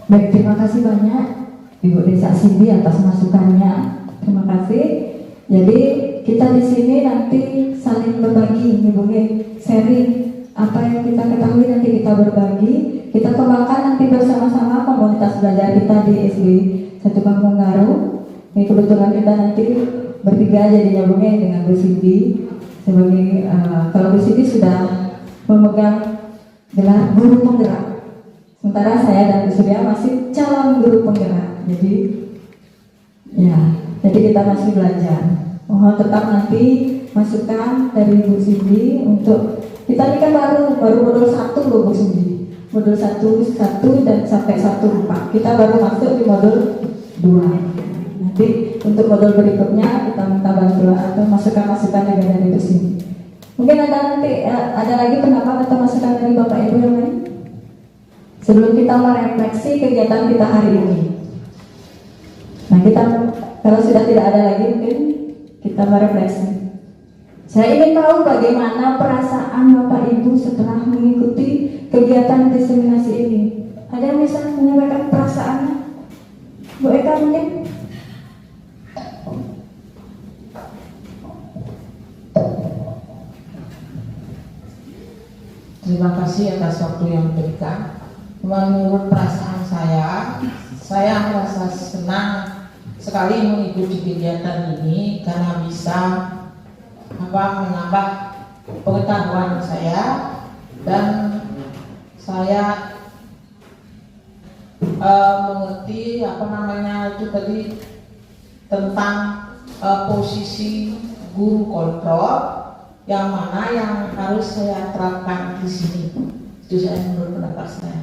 Baik, terima kasih banyak Ibu Desa Cindy atas masukannya. Terima kasih. Jadi kita di sini nanti saling berbagi, Ibu, sharing apa yang kita ketahui nanti kita berbagi. Kita kembangkan nanti bersama-sama komunitas belajar kita di SD 1 Kampung Garu. Ini kebetulan kita nanti bertiga jadinya Bu dengan Bu Cindy sebagai kalau Bu Cindy sudah memegang gelar guru penggerak. Sementara saya dan Bu Surya masih calon guru penggerak. Jadi kita masih belajar. Mohon tetap nanti masukan dari Bu Cindy untuk kita ini kan baru modul 1 loh Bu Cindy. Modul 1 dan sampai 1-4. Kita baru masuk di modul 2. Nanti untuk modul berikutnya kita minta bantuan atau masukan-masukan dari Bu Cindy. Mungkin ada lagi pendapat atau masukan dari Bapak Ibu yang lain? Sebelum kita merefleksi kegiatan kita hari ini. Nah, kita kalau sudah tidak ada lagi mungkin kita merefleksi. Saya ingin tahu bagaimana perasaan Bapak Ibu setelah mengikuti kegiatan diseminasi ini. Ada yang bisa menyampaikan perasaannya? Bu Eka mungkin? Terima kasih atas waktu yang diberikan. Menurut perasaan saya merasa senang sekali mengikuti kegiatan ini karena bisa menambah pengetahuan saya dan saya mengerti itu tadi tentang posisi guru kontrol yang mana yang harus saya terapkan di sini. Itu saya menurut pendapat saya.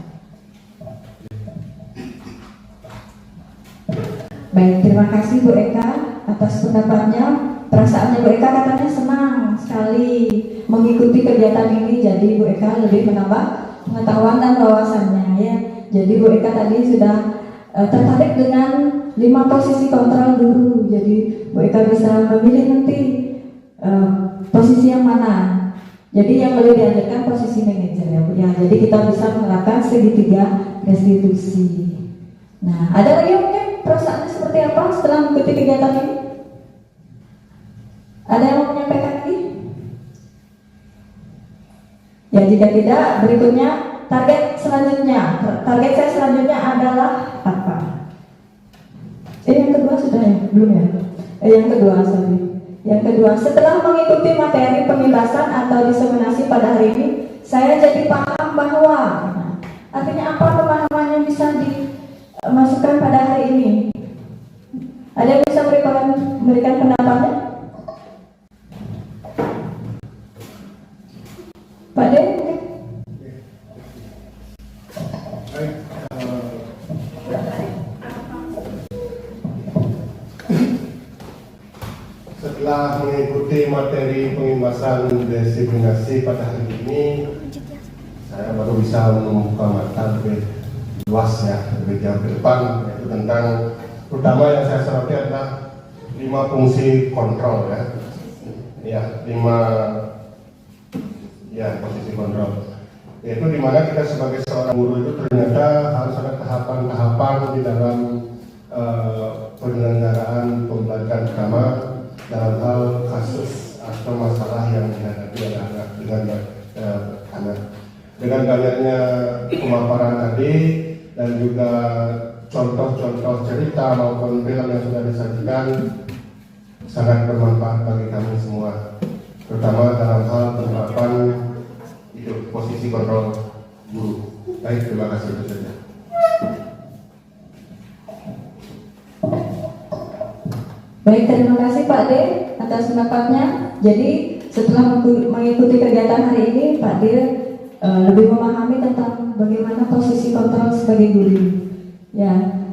Baik, terima kasih Bu Eka atas pendapatnya. Perasaannya Bu Eka katanya senang sekali mengikuti kegiatan ini. Jadi Bu Eka lebih menambah pengetahuan dan wawasannya ya. Jadi Bu Eka tadi sudah tertarik dengan 5 posisi kontrol guru. Jadi Bu Eka bisa memilih nanti posisi yang mana. Jadi yang boleh diajarkan posisi manajer ya Bu ya. Jadi kita bisa menerapkan segitiga restitusi. Nah, ada lagi mungkin perasaannya seperti apa setelah mengikuti kegiatan ini? Ada yang mau menyampaikan lagi? Ya, jika tidak, berikutnya target selanjutnya. Target saya selanjutnya adalah apa? Yang kedua sudah ya? Belum ya? Yang kedua, sorry. Yang kedua, setelah mengikuti materi pembebasan atau diseminasi pada hari ini, saya jadi paham bahwa artinya apa pemahaman yang bisa dimasukkan pada hari ini? Ada yang bisa memberikan pendapatnya? Pak Den? Setelah mengikuti materi pembebasan diseminasi pada hari ini, saya baru bisa membuka mata lebih luas ya, lebih jauh ke depan, yaitu tentang terutama yang saya soroti adalah 5 fungsi kontrol ya. Ya, 5 posisi kontrol. Yaitu dimana kita sebagai seorang guru itu ternyata harus ada tahapan-tahapan di dalam penyelenggaraan pembelajaran pertama dalam hal kasus atau masalah yang dihadapi anak dengan banyaknya pemaparan tadi dan juga contoh-contoh cerita maupun film yang sudah disajikan sangat bermanfaat bagi kami semua, terutama dalam hal penerapan posisi kontrol guru. Baik, terima kasih itu saja. Baik, terima kasih Pak D atas pendapatnya. Jadi setelah mengikuti kegiatan hari ini, Pak D lebih memahami tentang bagaimana posisi kontrol sebagai guru. Ya,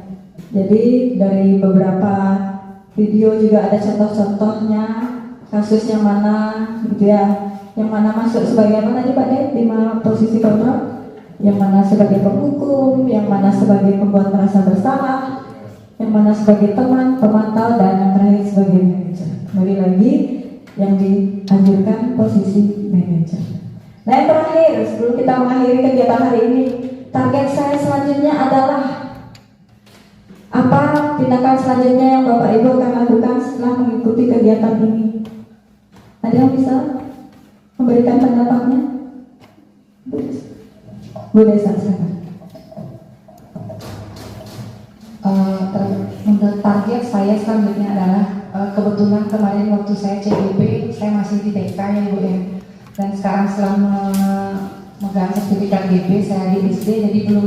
jadi dari beberapa video juga ada contoh-contohnya, kasus yang mana gitu ya, yang mana masuk sebagai apa tadi Pak De, 5 posisi kontrol, yang mana sebagai penghukum, yang mana sebagai pembuat merasa bersalah, yang mana sebagai teman, pemantau, dan yang terakhir sebagai manajer. Kembali lagi yang dianjurkan posisi manajer. Nah yang terakhir, sebelum kita mengakhiri kegiatan hari ini, target saya selanjutnya adalah apa tindakan selanjutnya yang Bapak Ibu akan lakukan setelah mengikuti kegiatan ini. Ada yang bisa memberikan pendapatnya? Boleh silakan. Menurut target saya selanjutnya adalah kebetulan kemarin waktu saya CDP saya masih di TK ya Ibu ya, dan sekarang setelah memegang sertifikat GP saya di SD, jadi belum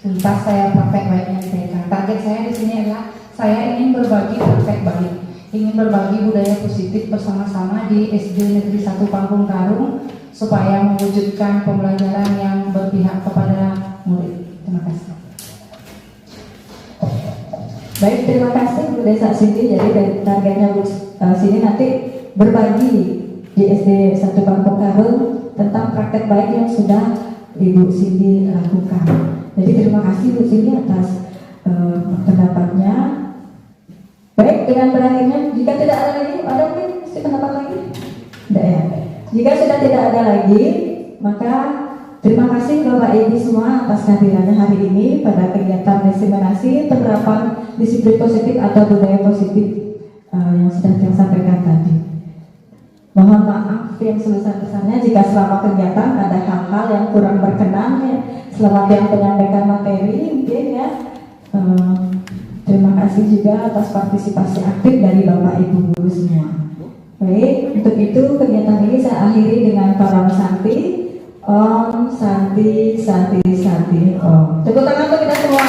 tuntas saya praktek baiknya di TK. Target saya di sini adalah saya ingin berbagi praktek baik, ingin berbagi budaya positif bersama-sama di SD Negeri 1 Panggung Karung supaya mewujudkan pembelajaran yang berpihak kepada murid. Terima kasih. Baik, terima kasih Bu Desa Cindy. Jadi dari targetnya Bu sini nanti berbagi di SD 1 Panggung Karung tentang praktek baik yang sudah Ibu Cindy lakukan. Jadi terima kasih Bu Cindy atas pendapatnya. Baik, dengan berakhirnya, jika tidak ada lagi, ada mungkin pendapat lagi? Tidak ya. Jika sudah tidak ada lagi, maka terima kasih Bapak Ibu semua atas kehadirannya hari ini pada kegiatan diseminasi penerapan disiplin positif atau budaya positif yang sudah saya sampaikan tadi. Mohon maaf yang sebesar-besarnya jika selama kegiatan ada hal-hal yang kurang berkenan ya, selama yang menyampaikan materi mungkin ya. Terima kasih juga atas partisipasi aktif dari Bapak Ibu guru semua. Baik, untuk itu kegiatan ini saya akhiri dengan Param Santi. Om Santi Santi Santi Om. Tepuk tangan untuk kita semua.